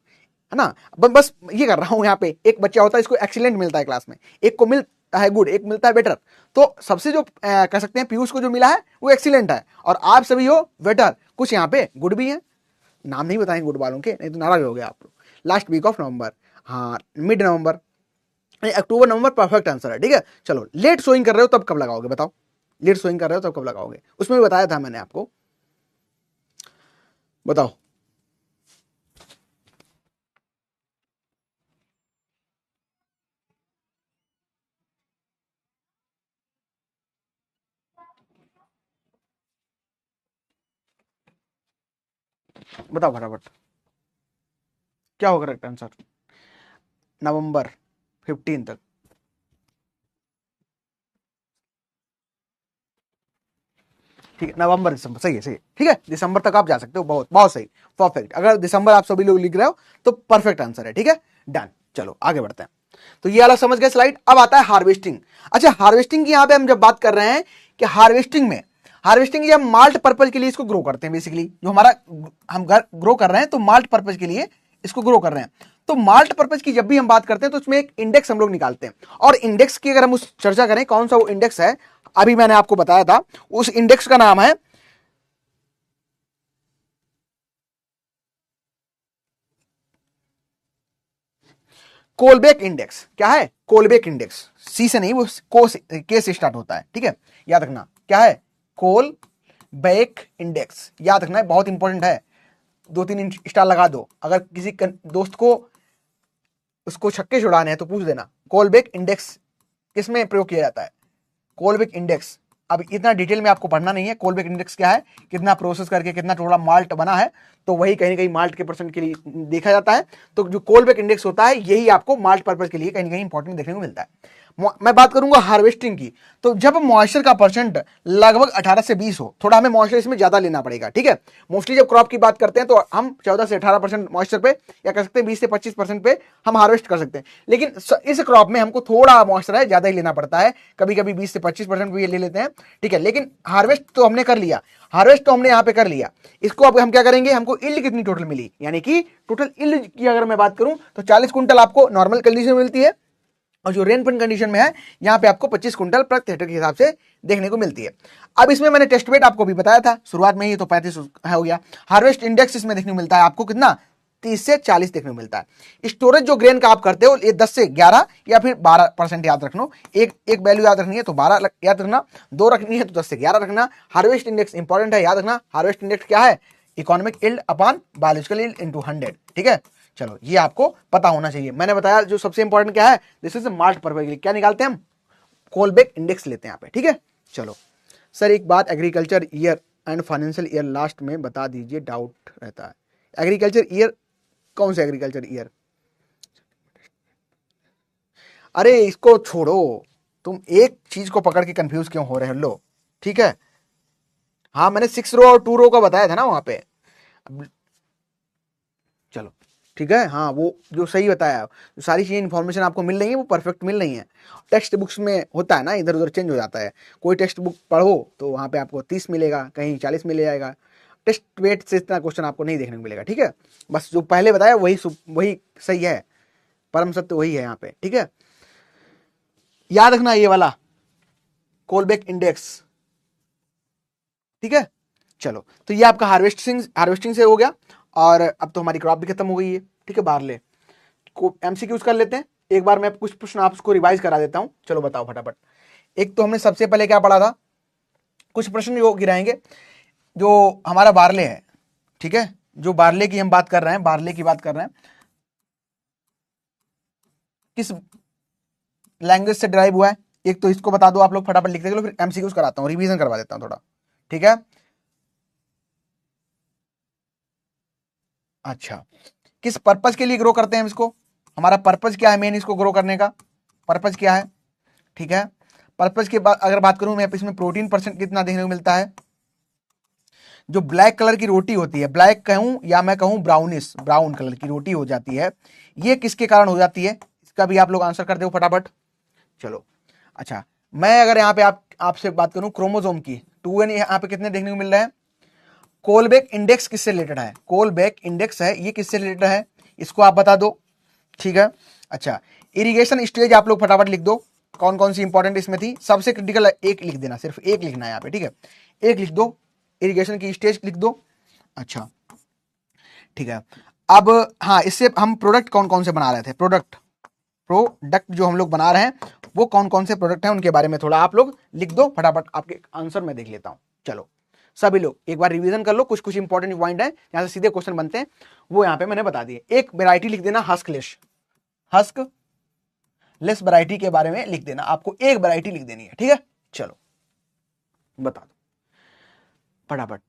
है ना। बस ये कर रहा हूं, यहाँ पे एक बच्चा होता है इसको एक्सीलेंट मिलता है क्लास में, एक को मिलता है गुड, एक मिलता है बेटर, तो सबसे जो कह सकते हैं पीयूष को जो मिला है वो एक्सीलेंट है, और आप सभी हो बेटर, कुछ यहाँ पे गुड भी है, नाम नहीं बताएंगे गुड वालों के, नहीं तो नाराज हो गए आप लोग। लास्ट वीक ऑफ नवंबर, हाँ मिड नवंबर, अक्टूबर नवंबर परफेक्ट आंसर है, ठीक है। चलो लेट सोइंग कर रहे हो तब कब लगाओगे बताओ? लेट सोइंग कर रहे हो तब कब लगाओगे? उसमें भी बताया था मैंने आपको, बताओ। बताओ फटाफट। क्या होगा करेक्ट आंसर? नवंबर 15 तक। ठीक है, नवंबर दिसंबर, सही है, सही है, ठीक है, दिसंबर तक आप जा सकते हो, बहुत बहुत सही, परफेक्ट। अगर दिसंबर आप सभी लोग लिख रहे हो तो परफेक्ट आंसर है, ठीक है, डन। चलो आगे बढ़ते हैं। तो ये वाला समझ गए स्लाइड। अब आता है हार्वेस्टिंग। अच्छा, हार्वेस्टिंग की यहां पे हम जब बात कर रहे हैं कि हार्वेस्टिंग जब माल्ट पर्पज के लिए इसको ग्रो करते हैं, बेसिकली जो हमारा हम घर ग्रो कर रहे हैं तो माल्ट पर्पज के लिए इसको ग्रो कर रहे हैं। तो माल्ट पर्पज की जब भी हम बात करते हैं तो उसमें एक इंडेक्स हम लोग निकालते हैं, और इंडेक्स की अगर हम उस चर्चा करें कौन सा वो इंडेक्स है, अभी मैंने आपको बताया था, उस इंडेक्स का नाम है कोलबेक इंडेक्स। क्या है? कोलबेक इंडेक्स। सी से नहीं, वो को से, के से स्टार्ट होता है, ठीक है, याद रखना। क्या है? कोलबेक इंडेक्स, याद रखना है, बहुत इंपॉर्टेंट है। 2-3 स्टार लगा दो, अगर किसी दोस्त को उसको छक्के छुड़ाने हैं तो पूछ देना कोलबेक इंडेक्स किसमें प्रयोग किया जाता है। कोलबेक इंडेक्स, अब इतना डिटेल में आपको पढ़ना नहीं है। कोलबेक इंडेक्स क्या है, कितना प्रोसेस करके कितना टोटल माल्ट बना है, तो वही कहीं ना कहीं माल्ट के परसेंट के लिए देखा जाता है। तो जो कोलबेक इंडेक्स होता है यही आपको माल्ट पर्पज के लिए कहीं ना कहीं इंपॉर्टेंट देखने को मिलता है। मैं बात करूंगा हार्वेस्टिंग की, तो जब मॉइस्चर का परसेंट लगभग 18 से 20 हो, थोड़ा हमें मॉइस्चर इसमें ज्यादा लेना पड़ेगा, ठीक है। मोस्टली जब क्रॉप की बात करते हैं तो हम 14 से 18% मॉइस्चर पे, या कर सकते हैं 20 से 25% पे हम हार्वेस्ट कर सकते हैं। लेकिन इस क्रॉप में हमको थोड़ा मॉइस्चर है ज्यादा ही लेना पड़ता है, कभी कभी 20 से 25% भी ले लेते हैं, ठीक है। लेकिन हार्वेस्ट तो हमने कर लिया, हार्वेस्ट तो हमने यहाँ पे कर लिया। इसको अब हम क्या करेंगे, हमको इल्ड कितनी टोटल मिली, यानी कि टोटल इल्ड की अगर मैं बात करूं तो 40 कुंटल आपको नॉर्मल कंडीशन में मिलती है, और जो रेन पिन कंडीशन में है यहाँ पे आपको 25 कुंटल प्रति हेक्टेयर के हिसाब से देखने को मिलती है। अब इसमें मैंने टेस्ट वेट आपको भी बताया था शुरुआत में ही, तो 35 हो गया। हार्वेस्ट इंडेक्स इसमें देखने को मिलता है आपको कितना, 30 से 40 देखने को मिलता है। स्टोरेज जो ग्रेन का आप करते हो ये 10 से 11 या फिर 12% याद रखना। एक वैल्यू याद रखनी है तो 12 याद रखना, 2 रखनी है तो 10 से 11 रखना। हार्वेस्ट इंडेक्स इंपॉर्टेंट है, याद रखना। हार्वेस्ट इंडेक्स क्या है, economic yield upon biological yield into 100, ठीक है। चलो ये आपको पता होना चाहिए। मैंने बताया जो सबसे इंपॉर्टेंट क्या है, दिस इज माल्ट पर्पज के लिए क्या निकालते हैं हम, कोलबेक इंडेक्स लेते हैं यहाँ पे, ठीक है। चलो सर एक बात, agriculture year and financial year last में बता दीजिए, डाउट रहता है। एग्रीकल्चर ईयर कौन सा एग्रीकल्चर ईयर? अरे इसको छोड़ो, तुम एक चीज को पकड़ के कंफ्यूज क्यों हो रहे हो, लो ठीक है। हाँ मैंने 6 रो और 2 रो का बताया था ना वहां पे। चलो ठीक है, हाँ वो जो सही बताया, जो सारी चीजें इन्फॉर्मेशन आपको मिल रही है वो परफेक्ट मिल रही है। टेक्स्ट बुक्स में होता है ना, इधर उधर चेंज हो जाता है। कोई टेक्स्ट बुक पढ़ो तो वहाँ पे आपको 30 मिलेगा, कहीं 40 मिल जाएगा। टेस्ट वेट से इतना क्वेश्चन आपको नहीं देखने को मिलेगा, ठीक है। बस जो पहले बताया वही सही है, परम सत्य वही है यहाँ पे, ठीक है। याद रखना ये वाला कोलबेक इंडेक्स, ठीक है। चलो तो ये आपका हार्वेस्टिंग से हो गया, और अब तो हमारी क्रॉप भी खत्म हो गई है, ठीक है। बारले को एमसीक्यूज कर लेते हैं एक बार, मैं कुछ प्रश्न आपको रिवाइज करा देता हूं, चलो बताओ फटाफट। एक तो हमने सबसे पहले क्या पढ़ा था, कुछ प्रश्न जो गिराएंगे, जो हमारा बारले है, ठीक है, जो बारले की हम बात कर रहे हैं, बारले की बात कर रहे हैं, किस लैंग्वेज से ड्राइव हुआ है, एक तो इसको बता दो आप लोग फटाफट लिखते चलो, फिर एमसीक्यूज कराता हूं, रिवीजन करवा देता हूं थोड़ा, ठीक है। अच्छा, किस पर्पज के लिए ग्रो करते हैं हम इसको, हमारा पर्पज क्या है मेन इसको ग्रो करने का, पर्पज क्या है, ठीक है। पर्पज के बाद अगर बात करूं मैं, इसमें प्रोटीन परसेंट कितना देखने को मिलता है। जो ब्लैक कलर की रोटी होती है, ब्लैक कहूं या मैं कहूं ब्राउनिश, ब्राउन कलर की रोटी हो जाती है, ये किसके कारण हो जाती है, इसका भी आप लोग आंसर कर दो फटाफट। चलो अच्छा, मैं अगर यहाँ पे आपसे बात करूं क्रोमोसोम की, 2n यहाँ पे कितने देखने को मिल रहे हैं। कोलबेक इंडेक्स किससे रिलेटेड है, कोलबेक इंडेक्स है ये किससे रिलेटेड है, इसको आप बता दो, ठीक है। अच्छा, इरिगेशन स्टेज आप लोग फटाफट लिख दो, कौन कौन सी इंपॉर्टेंट इसमें थी, सबसे क्रिटिकल एक लिख देना, सिर्फ एक लिखना है यहाँ पे, ठीक है, एक लिख दो, इरिगेशन की स्टेज लिख दो। अच्छा ठीक है, अब हाँ इससे हम प्रोडक्ट कौन कौन से बना रहे थे, प्रोडक्ट जो हम लोग बना रहे हैं वो कौन कौन से प्रोडक्ट हैं उनके बारे में थोड़ा आप लोग लिख दो फटाफट, आपके आंसर में देख लेता हूं। चलो सभी लोग एक बार रिवीजन कर लो, कुछ कुछ इंपॉर्टेंट पॉइंट है यहां से सीधे क्वेश्चन बनते हैं, वो यहां पे मैंने बता दिए। एक वैरायटी लिख देना हस्कलेस, हस्क लेस वैरायटी के बारे में लिख देना, आपको एक वैरायटी लिख देनी है, ठीक है। चलो बता दो फटाफट।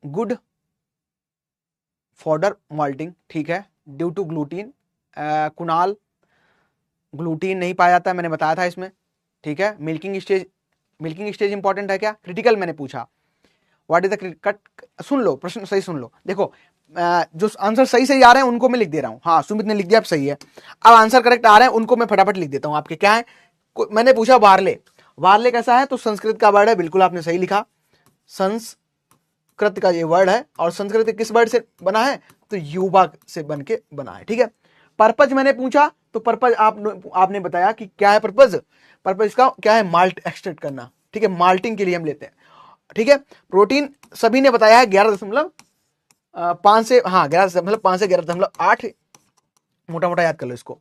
गुड फॉडर मॉल्टिंग, ठीक है, ड्यू टू ग्लूटीन, कुणाल ग्लूटीन नहीं पाया जाता, मैंने बताया था इसमें, ठीक है। मिल्किंग स्टेज इंपॉर्टेंट है क्या, क्रिटिकल मैंने पूछा, व्हाट इज द कट, सुन लो प्रश्न सही सुन लो, देखो जो आंसर सही सही आ रहे हैं उनको मैं लिख दे रहा हूं, हाँ सुमित ने लिख दिया, अब सही है। अब आंसर करेक्ट आ रहे हैं उनको मैं फटाफट लिख देता हूं, आपके क्या है, मैंने पूछा वार्ले, वार्ले कैसा है, तो संस्कृत का वर्ड है, बिल्कुल आपने सही लिखा, संस्कृत का ये वर्ड है, और संस्कृत किस वर्ड से बना है, तो युवा से बन के बना है, ठीक है। पर्पज मैंने पूछा, तो पर्पज आपने बताया कि क्या है पर्पज, पर्पज इसका क्या है, माल्ट एक्सट्रैक्ट करना, ठीक है, माल्टिंग के लिए हम लेते हैं, ठीक है। प्रोटीन सभी ने बताया है 11.5 से, हाँ 11.5 से 11.8, मोटा मोटा याद कर लो इसको।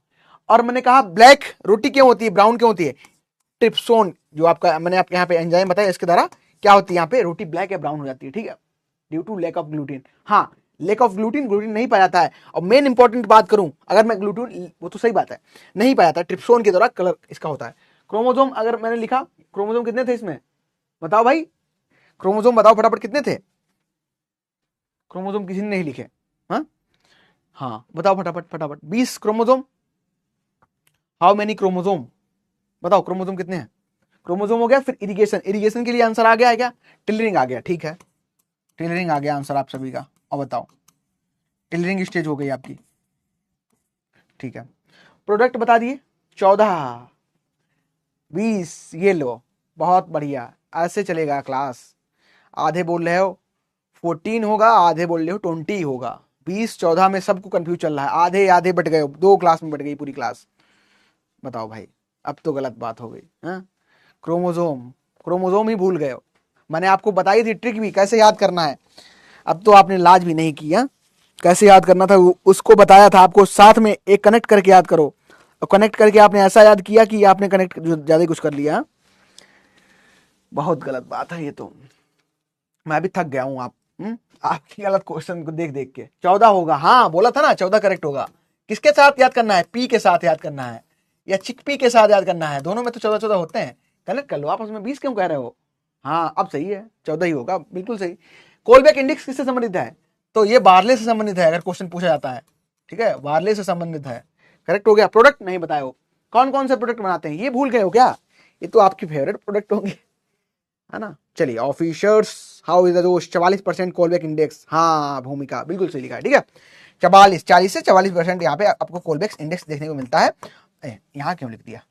और मैंने कहा ब्लैक रोटी क्यों होती है, ब्राउन क्यों होती है, ट्रिप्सोन जो आपका मैंने आपके यहाँ पे एंजाइम बताया, इसके द्वारा क्या होती है, यहाँ पे रोटी ब्लैक या ब्राउन हो जाती है, ठीक है, due to lack of gluten, हाँ लैक ऑफ ग्लूटीन, ग्लूटीन नहीं पाया जाता है। और मेन इंपॉर्टेंट बात करूं, अगर मैं ग्लूटीन, वो तो सही बात है, नहीं पाया जाता, ट्रिप्सोन के द्वारा कलर इसका होता है। क्रोमोसोम अगर मैंने लिखा, क्रोमोसोम कितने थे इसमें, बताओ भाई, क्रोमोसोम बताओ फटाफट कितने थे, क्रोमोसोम किसी ने नहीं लिखे, हाँ हाँ बताओ फटाफट फटाफट, 20 क्रोमोसोम, हाउ मेनी क्रोमोसोम, बताओ क्रोमोसोम कितने हैं, क्रोमोसोम हो गया, फिर इरिगेशन, इरिगेशन के लिए आंसर आ गया है क्या, टेलरिंग आ गया, ठीक है, टेलरिंग आ गया आंसर आप सभी का, और बताओ टेलरिंग स्टेज हो गई आपकी, ठीक है। प्रोडक्ट बता दिए 14, 20, ये लो, बहुत बढ़िया, ऐसे चलेगा क्लास, आधे बोल रहे हो 14 होगा, आधे बोल रहे हो 20 होगा, 20 14 में सबको कंफ्यूज चल रहा है, आधे आधे बट गए, 2 क्लास में बट गई पूरी क्लास, बताओ भाई, अब तो गलत बात हो गई, हाँ। क्रोमोसोम, क्रोमोसोम ही भूल गए हो, मैंने आपको बताई थी ट्रिक भी कैसे याद करना है, अब तो आपने लाज भी नहीं किया, कैसे याद करना था उसको बताया था आपको, साथ में एक कनेक्ट करके याद करो, और कनेक्ट करके आपने ऐसा याद किया कि आपने कनेक्ट ज्यादा कुछ कर लिया, बहुत गलत बात है ये तो, मैं भी थक गया हूं आपकी गलत क्वेश्चन को देख देख के। 14 होगा, हाँ बोला था ना 14 करेक्ट होगा, किसके साथ याद करना है, पी के साथ याद करना है, या चिकपी के साथ याद करना है, दोनों में तो 14 14 होते हैं, कनेक्ट कर लो, आपस में 20 क्यों कह रहे हो, हाँ अब सही है 14 ही होगा, बिल्कुल सही। कोलबैक इंडेक्स किससे संबंधित है, तो ये बार्ले से संबंधित है, अगर क्वेश्चन पूछा जाता है, ठीक है, बार्ले से संबंधित है, करेक्ट हो गया। प्रोडक्ट नहीं बताए हो, कौन कौन से प्रोडक्ट बनाते हैं ये भूल गए हो क्या, ये तो आपकी फेवरेट प्रोडक्ट होंगे, है ना। चलिए officers, how is the 44% callback index, हाँ भूमिका बिल्कुल सही लिखा है, ठीक है, 40 से 44% यहाँ पे आपको कोलबैक इंडेक्स देखने को मिलता है, यहाँ क्यों लिख दिया,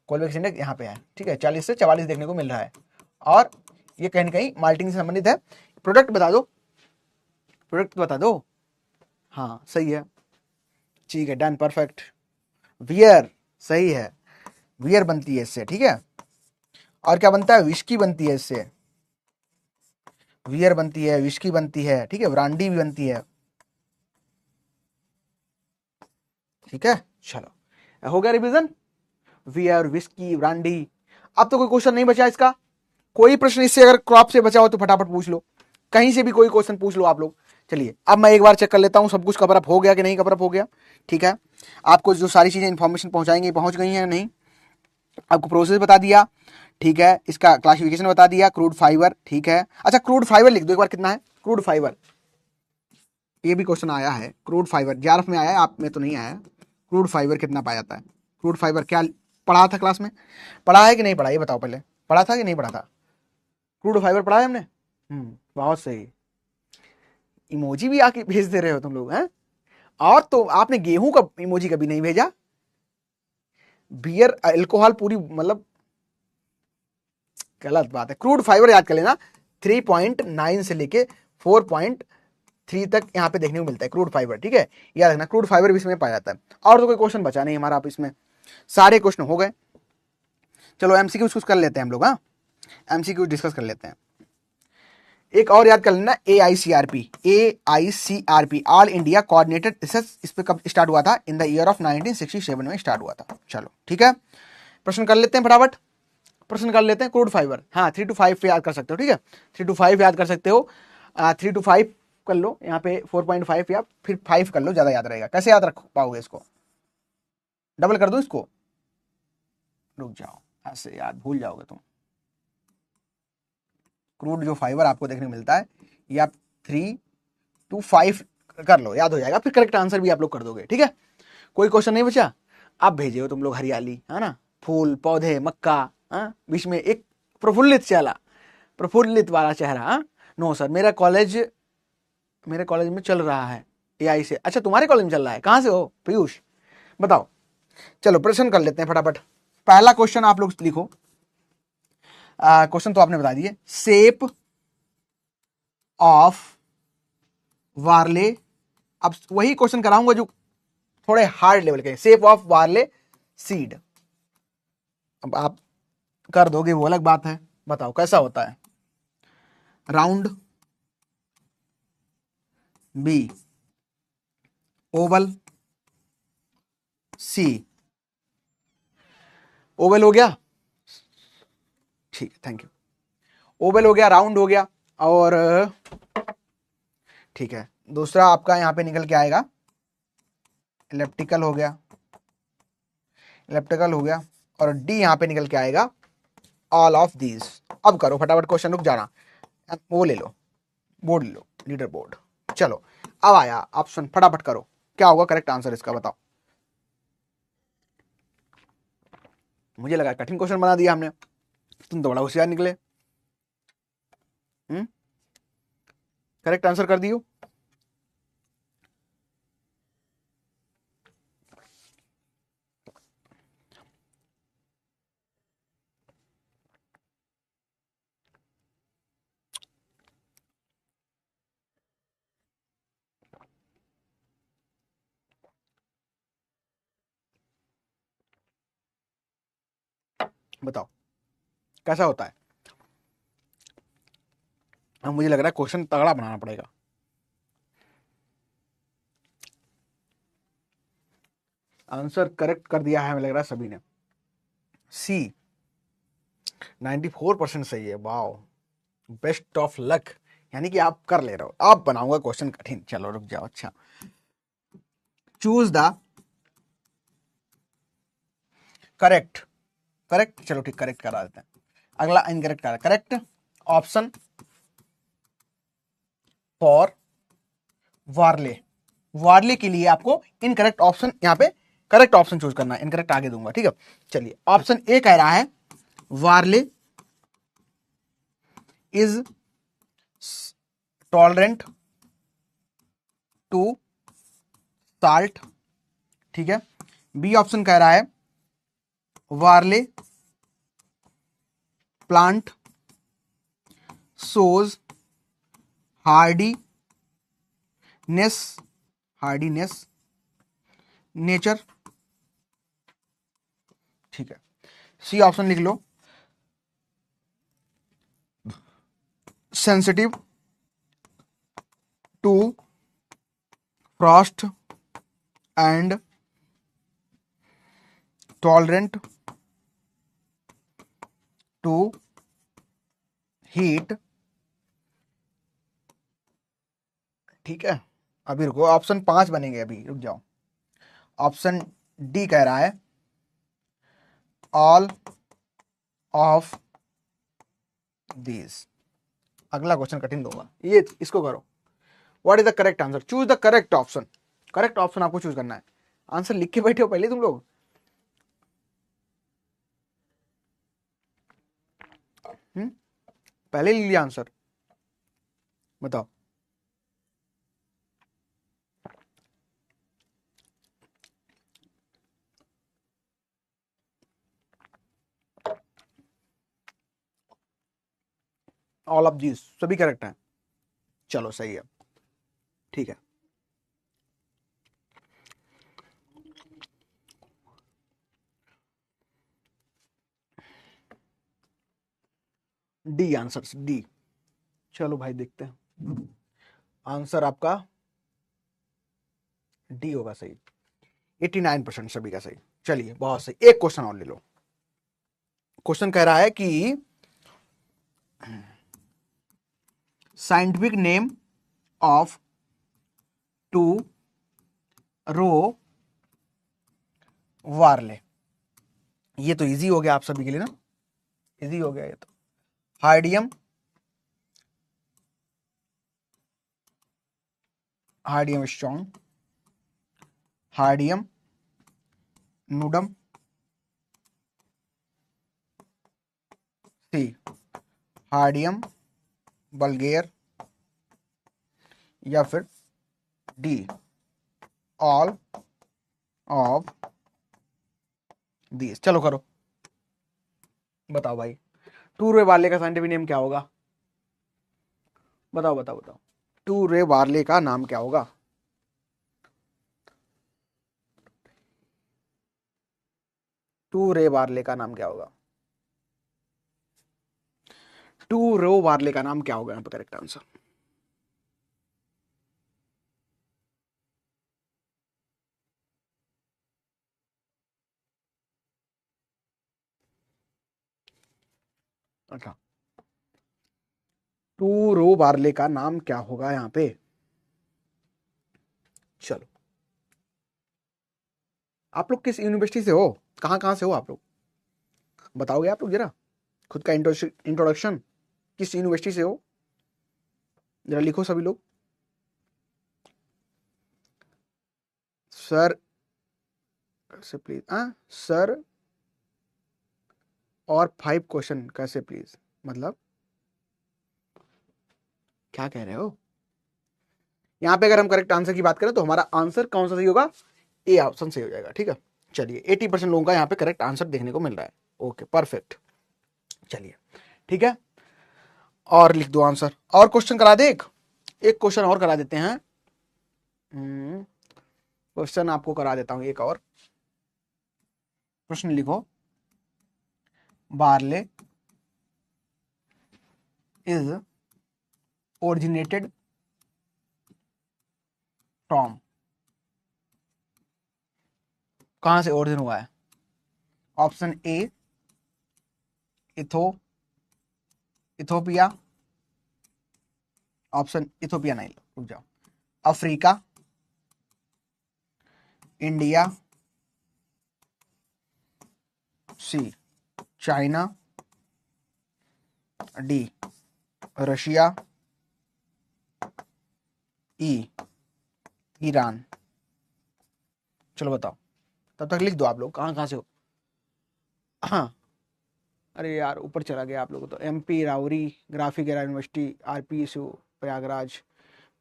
कोलबैक इंडेक्स यहाँ पे है, ठीक है, 40 से 44 देखने को मिल रहा है, और ये कहीं ना कहीं माल्टिंग से संबंधित है। प्रोडक्ट बता दो, प्रोडक्ट बता दो, हाँ सही है, ठीक है डन परफेक्ट। वियर सही है, वियर बनती है इससे, ठीक है, और क्या बनता है, विस्की बनती है इससे, वियर बनती है, विस्की बनती है, ठीक है, ब्रांडी भी बनती है, ठीक है। चलो हो गया रिवीजन, वियर विस्की ब्रांडी। अब तो कोई क्वेश्चन नहीं बचा इसका, कोई प्रश्न इससे अगर क्रॉप से बचा हो तो फटाफट पूछ लो, कहीं से भी कोई क्वेश्चन पूछ लो आप लोग। चलिए अब मैं एक बार चेक कर लेता हूं सब कुछ कवर अप हो गया कि नहीं कवर अप हो गया, ठीक है, आपको जो सारी चीजें इंफॉर्मेशन पहुंचाएंगे पहुंच गई हैं नहीं, आपको प्रोसेस बता दिया, ठीक है, इसका क्लासिफिकेशन बता दिया, क्रूड फाइबर, ठीक है। अच्छा क्रूड फाइबर लिख दो एक बार, कितना है क्रूड फाइबर, ये भी क्वेश्चन आया है, क्रूड फाइबर जेआरएफ में आया है, आप में तो नहीं आया, क्रूड फाइबर कितना पाया जाता है, क्रूड फाइबर क्या पढ़ा था क्लास में, पढ़ा है कि नहीं पढ़ा, ये बताओ पहले, पढ़ा था कि नहीं पढ़ा था, क्रूड फाइबर पढ़ा है हमने, बहुत सही, इमोजी भी आके भेज दे रहे हो तुम लोग हैं, और तो आपने गेहूं का इमोजी कभी नहीं भेजा, बियर अल्कोहल पूरी मतलब गलत बात है। क्रूड फाइबर याद कर लेना, 3.9 से लेके 4.3 तक यहाँ पे देखने को मिलता है क्रूड फाइबर, ठीक है, याद रखना क्रूड फाइबर भी इसमें पाया जाता है। और तो कोई क्वेश्चन बचा नहीं हमारा, आप इसमें सारे क्वेश्चन हो गए। चलो एमसीक्यू कुछ कर लेते हैं हम लोग, हाँ एमसीक्यू डिस्कस कर लेते हैं। एक और याद कर लेना, AICRP, AICRP all India coordinated research, इस पे कब स्टार्ट हुआ था, इन द ईयर ऑफ 1967 में स्टार्ट हुआ था। चलो ठीक है, प्रश्न कर लेते हैं फटाफट, प्रश्न कर लेते हैं। क्रूड फाइबर, हाँ 3 to 5 याद कर सकते हो, ठीक है 3 to 5 याद कर सकते हो, 3 to 5 कर लो, यहाँ पे 4.5 या फिर 5 कर लो, ज्यादा याद रहेगा। कैसे याद रख पाओगे इसको, डबल कर दो इसको, रुक जाओ, ऐसे याद भूल जाओगे तुम। क्रूड जो फाइबर आपको देखने को मिलता है, ये आप 3 to 5 कर लो, याद हो जाएगा, फिर करेक्ट आंसर भी आप लोग कर दोगे। ठीक है, कोई क्वेश्चन नहीं बचा? आप भेजे हो तुम लोग हरियाली, है ना, फूल पौधे मक्का, हाँ, बीच में एक प्रफुल्लित चेहरा, प्रफुल्लित वाला चेहरा। हाँ, नो सर, मेरे कॉलेज में चल रहा है एआई से। अच्छा, तुम्हारे कॉलेज में चल रहा है? कहां से हो पीयूष, बताओ। चलो प्रश्न कर लेते हैं फटाफट। पहला क्वेश्चन आप लोग लिखो। क्वेश्चन तो आपने बता दिए, शेप ऑफ वार्ले। अब वही क्वेश्चन कराऊंगा जो थोड़े हार्ड लेवल के, शेप ऑफ वार्ले सीड। अब आप कर दोगे वो अलग बात है, बताओ कैसा होता है। Round, be oval, C Oval हो गया, ठीक है, थैंक यू। ओवल हो गया, राउंड हो गया, और ठीक है, दूसरा आपका यहां पे निकल के आएगा इलेप्टिकल हो गया, इलेप्टिकल हो गया, और डी यहां पे निकल के आएगा ऑल ऑफ दीज। अब करो फटाफट क्वेश्चन, रुक जाना, वो ले लो, बोर्ड ले लो, लीडर बोर्ड। चलो अब आया ऑप्शन, फटाफट करो, क्या होगा करेक्ट आंसर इसका, बताओ। मुझे लगा कठिन क्वेश्चन बना दिया हमने, तुम तो बड़ा होशियार निकले। करेक्ट आंसर कर दियो। बताओ कैसा होता है। अब मुझे लग रहा है क्वेश्चन तगड़ा बनाना पड़ेगा। आंसर करेक्ट कर दिया है हमें लग रहा है सभी ने। सी 94% सही है, वाओ, बेस्ट ऑफ लक। यानी कि आप कर ले रहे हो। आप बनाऊंगा क्वेश्चन कठिन, चलो रुक जाओ। अच्छा, चूज द करेक्ट, करेक्ट, चलो ठीक, करेक्ट करा देते हैं। अगला इनकरेक्ट करा, करेक्ट ऑप्शन फॉर वार्ले। वार्ले के लिए आपको इनकरेक्ट ऑप्शन, यहां पे करेक्ट ऑप्शन चूज करना है, इनकरेक्ट आगे दूंगा। ठीक है, चलिए ऑप्शन ए कह रहा है barley is tolerant to salt. ठीक है, बी ऑप्शन कह रहा है barley plant shows hardiness, hardiness nature. ठीक है, सी ऑप्शन लिख लो sensitive to frost and tolerant to heat. ठीक है, अभी रुको, ऑप्शन 5 बनेंगे, अभी रुक जाओ। ऑप्शन डी कह रहा है ऑल ऑफ दीज। अगला क्वेश्चन कठिन दूंगा, ये इसको करो। What is the correct answer, choose the correct option. Correct option आपको चूज करना है। आंसर लिख के बैठे हो पहले तुम लोग। पहले ले लिया आंसर, बताओ। ऑल ऑफ दीज सभी करेक्ट हैं, चलो सही है, ठीक है। D answer, D. चलो भाई देखते हैं, आंसर आपका डी होगा सही। 89% सभी का सही। चलिए बहुत सही, एक क्वेश्चन और ले लो। क्वेश्चन कह रहा है कि साइंटिफिक नेम ऑफ टू रो वार्ले। ये तो इजी हो गया आप सभी के लिए ना, इजी हो गया ये तो। हार्डियम हार्डियम स्ट्रॉन्ग, हार्डियम नूडम, सी हार्डियम बल्गेर, या फिर डी ऑल ऑफ दीज। चलो करो, बताओ भाई, टू रे वार्ले का साइंटिफिक नेम क्या होगा? बताओ बताओ बताओ, टू रे वार्ले का नाम क्या होगा? टू रे वार्ले का नाम क्या होगा? टू रो वार्ले का नाम क्या होगा यहाँ पे करेक्ट आंसर? अच्छा, टू रो वार्ले का नाम क्या होगा यहाँ पे? चलो, आप लोग किस यूनिवर्सिटी से हो, कहाँ कहाँ से हो आप लोग, बताओगे आप लोग जरा खुद का इंट्रोडक्शन, किस यूनिवर्सिटी से हो, जरा लिखो सभी लोग। सर कैसे प्लीज, सर और 5 क्वेश्चन कैसे प्लीज, मतलब क्या कह रहे हो? यहाँ पे अगर हम करेक्ट आंसर की बात करें तो हमारा आंसर कौन सा सही होगा? ए ऑप्शन सही हो जाएगा। ठीक है, चलिए 80% लोगों का यहाँ पे करेक्ट आंसर देखने को मिल रहा है। ओके परफेक्ट, चलिए ठीक है, और लिख दो आंसर। और क्वेश्चन करा दे, एक क्वेश्चन और करा देते हैं। क्वेश्चन आपको करा देता हूं एक और। प्रश्न लिखो, बार्ले इज ओरिजिनेटेड फ्रॉम, कहां से ओरिजिन हुआ है? Option A Ethiopia, option Ethiopia नहीं, रुक जाओ, अफ्रीका, इंडिया, सी चाइना, डी रशिया, ई ईरान। चलो बताओ, तब तक लिख दो आप लोग कहाँ कहाँ से हो। हाँ, अरे यार ऊपर चला गया आप लोगों तो, एमपी राउरी, Graphic Era University, RPSU Prayagraj,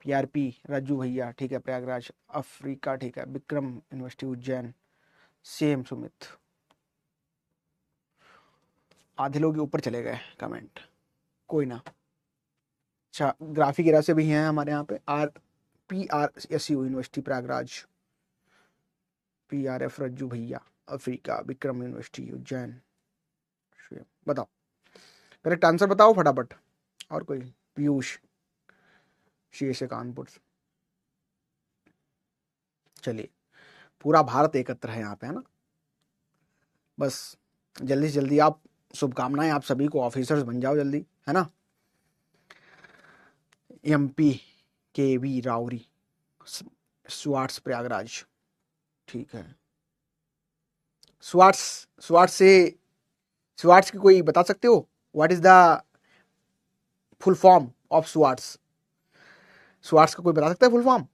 PRP Raju भैया, ठीक है प्रयागराज, अफ्रीका, ठीक है विक्रम यूनिवर्सिटी उज्जैन, सेम सुमित। आधे लोग ऊपर चले गए कमेंट, कोई ना। अच्छा, ग्राफिक एरा से भी हैं हमारे यहाँ पे, PRSU यूनिवर्सिटी प्रयागराज, PRF रज्जू भैया, अफ्रीका विक्रम यूनिवर्सिटी उज्जैन। बताओ करेक्ट आंसर बताओ फटाफट। और कोई? पीयूष शीर्ष से कानपुर। चलिए, पूरा भारत एकत्र है यहाँ पे, है ना। बस जल्दी से जल्दी आप, शुभकामनाएं आप सभी को, ऑफिसर्स बन जाओ जल्दी, है ना। MP KV राउरी, स्वाट्स प्रयागराज, ठीक है। स्वाट्स की कोई बता सकते हो, what is the full form of Swarts? Swarts का कोई बता सकता है फुल फॉर्म?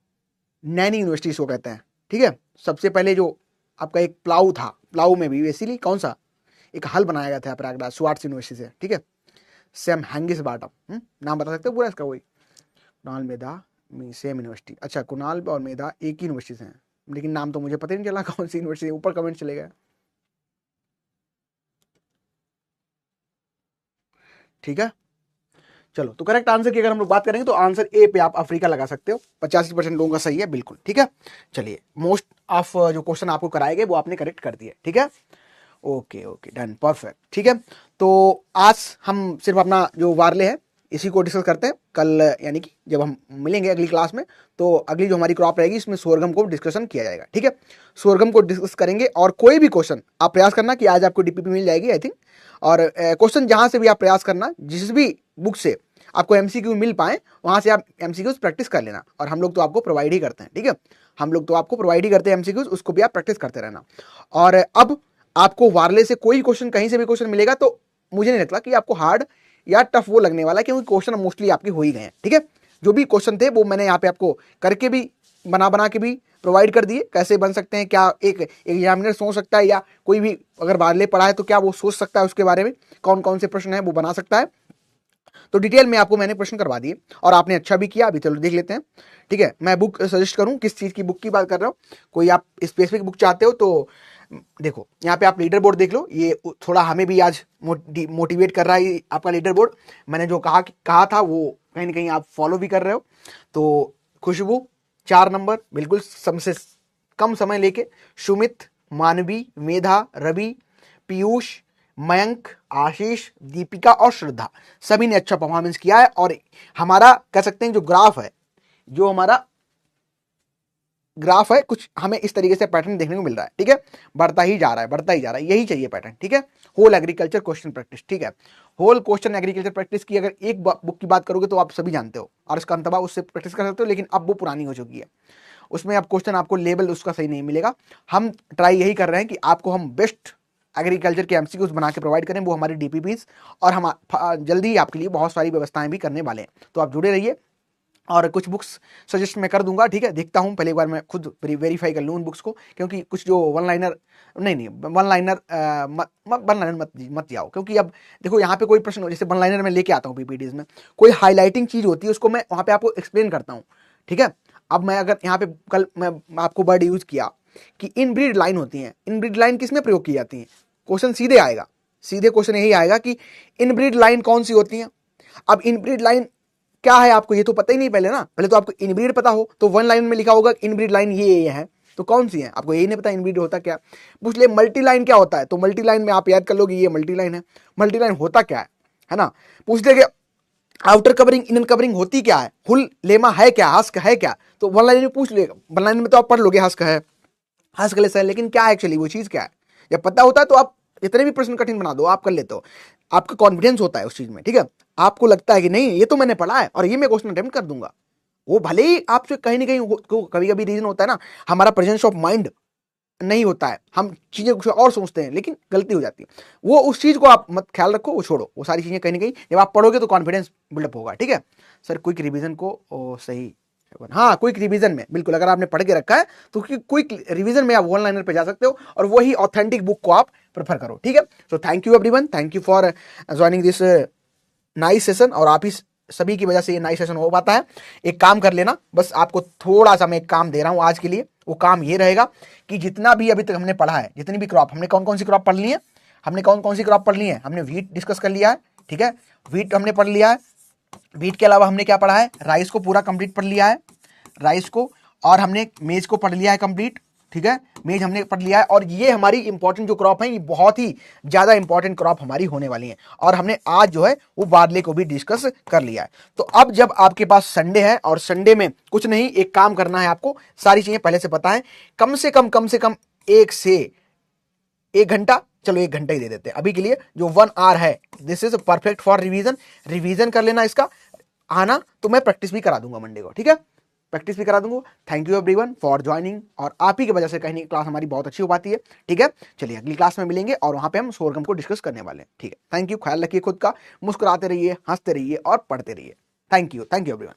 नैनी यूनिवर्सिटी इसको कहते हैं, ठीक है। सबसे पहले जो आपका एक प्लाऊ था, प्लाऊ में भी बेसिकली कौन सा एक हल बनाया गया था प्रयागराज स्वाट्स यूनिवर्सिटी से, ठीक है। सेम हैंगिस बाटम, नाम बता सकते हो पूरा इसका कोई? कुणाल मेधा सेम यूनिवर्सिटी, अच्छा कुणाल और मेधा एक ही यूनिवर्सिटी से हैं, लेकिन नाम तो मुझे पता ही नहीं चला कौन सी यूनिवर्सिटी, ऊपर कमेंट चले गए। ठीक है, चलो तो करेक्ट आंसर की अगर हम लोग बात करेंगे तो आंसर ए पे आप अफ्रीका लगा सकते हो, 85% लोगों का सही है बिल्कुल। ठीक है, चलिए मोस्ट ऑफ जो क्वेश्चन आपको कराए गए वो आपने करेक्ट कर दिए। ठीक है, ओके ओके डन परफेक्ट। ठीक है, तो आज हम सिर्फ अपना जो वार्ले है इसी को डिस्कस करते हैं। कल यानी कि जब हम मिलेंगे अगली क्लास में, तो अगली जो हमारी क्रॉप रहेगी इसमें सोरगम को डिस्कशन किया जाएगा। ठीक है, सोरगम को डिस्कस करेंगे, और कोई भी क्वेश्चन आप प्रयास करना कि आज आपको डीपीपी मिल जाएगी आई थिंक, और क्वेश्चन जहां से भी आप प्रयास करना, जिस भी बुक से आपको एमसीक्यू मिल पाए वहां से आप एमसीक्यूज प्रैक्टिस कर लेना, और हम लोग तो आपको प्रोवाइड ही करते हैं। ठीक है, हम लोग तो आपको प्रोवाइड ही करते हैं एमसीक्यूज, उसको भी आप प्रैक्टिस करते रहना। और अब आपको वार्ले से कोई क्वेश्चन, कहीं से भी क्वेश्चन मिलेगा तो मुझे नहीं लगता कि आपको हार्ड या टफ वो लगने वाला है, क्योंकि क्वेश्चन मोस्टली आपके हो ही गए हैं। ठीक है, जो भी क्वेश्चन थे वो मैंने यहाँ पे आपको करके भी बना बना के भी प्रोवाइड कर दिए, कैसे बन सकते हैं, क्या एक एग्जामिनर सोच सकता है या कोई भी अगर बारले पढ़ा है तो क्या वो सोच सकता है उसके बारे में, कौन कौन से प्रश्न है वो बना सकता है। तो डिटेल में आपको मैंने प्रश्न करवा दिए और आपने अच्छा भी किया। अभी चलो देख लेते हैं, ठीक है। मैं बुक सजेस्ट करूं, किस चीज़ की बुक की बात कर रहा हूँ, कोई आप स्पेसिफिक बुक चाहते हो तो देखो यहाँ पे आप लीडर बोर्ड देख लो, ये थोड़ा हमें भी आज मोटिवेट कर रहा है आपका लीडर बोर्ड। मैंने जो कहा था वो कहीं ना कहीं आप फॉलो भी कर रहे हो। तो खुशबू 4 नंबर बिल्कुल सबसे कम समय लेके, सुमित, मानवी, मेधा, रवि, पीयूष, मयंक, आशीष, दीपिका और श्रद्धा सभी ने अच्छा परफॉर्मेंस किया है। और हमारा कह सकते हैं जो हमारा ग्राफ है कुछ हमें इस तरीके से पैटर्न देखने को मिल रहा है, ठीक है। बढ़ता ही जा रहा है, यही चाहिए पैटर्न, ठीक है। होल एग्रीकल्चर क्वेश्चन प्रैक्टिस, ठीक है। होल क्वेश्चन एग्रीकल्चर प्रैक्टिस की अगर एक बुक की बात करोगे तो आप सभी जानते हो और इसका अंतबा उससे प्रैक्टिस कर सकते हो, लेकिन अब वो पुरानी हो चुकी है, उसमें अब क्वेश्चन आपको लेवल उसका सही नहीं मिलेगा। हम ट्राई यही कर रहे हैं कि आपको हम बेस्ट एग्रीकल्चर के एमसीक्यूज बना के प्रोवाइड करें, वो हमारी डीपीपीज, और हम जल्दी ही आपके लिए बहुत सारी व्यवस्थाएं भी करने वाले हैं। तो आप जुड़े रहिए और कुछ बुक्स सजेस्ट मैं कर दूंगा, ठीक है। देखता हूं, पहले एक बार मैं खुद वेरीफाई कर लूं उन बुक्स को, क्योंकि कुछ जो वन लाइनर मत जाओ, क्योंकि अब देखो यहाँ पे कोई प्रश्न हो, जैसे वन लाइनर में लेके आता हूँ पीपीटीज में, कोई हाईलाइटिंग चीज होती है उसको मैं वहाँ पे आपको एक्सप्लेन करता हूँ, ठीक है। अब मैं अगर यहाँ पे कल मैं आपको वर्ड यूज किया कि इनब्रीड लाइन होती है, इनब्रीड लाइन किसमें प्रयोग की जाती है, क्वेश्चन सीधे आएगा, सीधे क्वेश्चन यही आएगा कि इनब्रीड लाइन कौन सी होती है। अब इनब्रीड लाइन क्या है आपको ये तो पता ही नहीं पहले ना, पहले तो आपको इनब्रीड पता हो तो वन लाइन में लिखा होगा इनब्रीड लाइन ये है, तो कौन सी है आपको यही नहीं पता इनब्रीड होता क्या। पूछ ले मल्टी लाइन क्या होता है, तो मल्टी लाइन में आप याद कर लोगे ये मल्टी लाइन है, मल्टी लाइन होता क्या है ना। पूछ ले आउटर कवरिंग इनर कवरिंग होती क्या है, हुल लेमा है क्या, हस्क है क्या, तो वन लाइन में पूछ लेगा, वन लाइन में तो आप पढ़ लोगे हस्क है, हस्क लेस है, लेकिन क्या है एक्चुअली वो चीज क्या है, जब पता होता है तो आप जितने भी प्रश्न कठिन बना दो आप कर लेते हो, आपका कॉन्फिडेंस होता है उस चीज में, ठीक है। आपको लगता है कि नहीं ये तो मैंने पढ़ा है और ये मैं क्वेश्चन अटेम्प्ट कर दूंगा, वो भले ही आपसे कहीं ना कहीं कभी कभी रीजन होता है ना, हमारा प्रेजेंस ऑफ माइंड नहीं होता है, हम चीजें कुछ और सोचते हैं लेकिन गलती हो जाती है, वो उस चीज को आप मत ख्याल रखो, वो छोड़ो, वो सारी चीजें कहीं ना कहीं जब आप पढ़ोगे तो कॉन्फिडेंस बिल्डअप होगा, ठीक है। सर क्विक रिवीजन को सही, हाँ क्विक रिवीजन में बिल्कुल अगर आपने पढ़ के रखा है तो क्विक रिवीजन में आप वन लाइनर पे जा सकते हो और वही ऑथेंटिक बुक को आप प्रेफर करो, ठीक है। So thank you everyone, thank you for joining this nice session, और आप ही सभी की वजह से ये नाइस सेशन हो पाता है। एक काम कर लेना, बस आपको थोड़ा सा मैं एक काम दे रहा हूं आज के लिए, वो काम ये रहेगा कि जितना भी अभी तक हमने पढ़ा है, जितनी भी क्रॉप हमने कौन कौन सी क्रॉप पढ़ ली है, हमने कौन कौन सी क्रॉप पढ़ ली है, हमने व्हीट डिस्कस कर लिया है, ठीक है, व्हीट हमने पढ़ लिया है। व्हीट के अलावा हमने क्या पढ़ा है, राइस को पूरा कंप्लीट पढ़ लिया है, राइस को, और हमने मेज को पढ़ लिया है कंप्लीट, ठीक है, मेज हमने पढ़ लिया है। और ये हमारी इंपॉर्टेंट जो क्रॉप है, ये बहुत ही ज्यादा इंपॉर्टेंट क्रॉप हमारी होने वाली है, और हमने आज जो है वो बार्ले को भी डिस्कस कर लिया है। तो अब जब आपके पास संडे है और संडे में कुछ नहीं, एक काम करना है आपको, सारी चीजें पहले से पता है, कम से कम 1 से 1 घंटा, चलो 1 घंटा ही दे देते हैं अभी के लिए, जो 1 आवर है, this is perfect for revision. Revision कर लेना इसका, आना तो मैं प्रैक्टिस भी करा दूंगा मंडे को, ठीक है, प्रैक्टिस भी करा दूंगा। Thank you everyone for joining, और आप ही की वजह से कहीं क्लास हमारी बहुत अच्छी हो पाती है, ठीक है। चलिए अगली क्लास में मिलेंगे और वहां पे हम सोरगम को डिस्कस करने वाले हैं, ठीक है। थैंक यू, ख्याल रखिए खुद का, मुस्कुराते रहिए, हंसते रहिए और पढ़ते रहिए। Thank you everyone.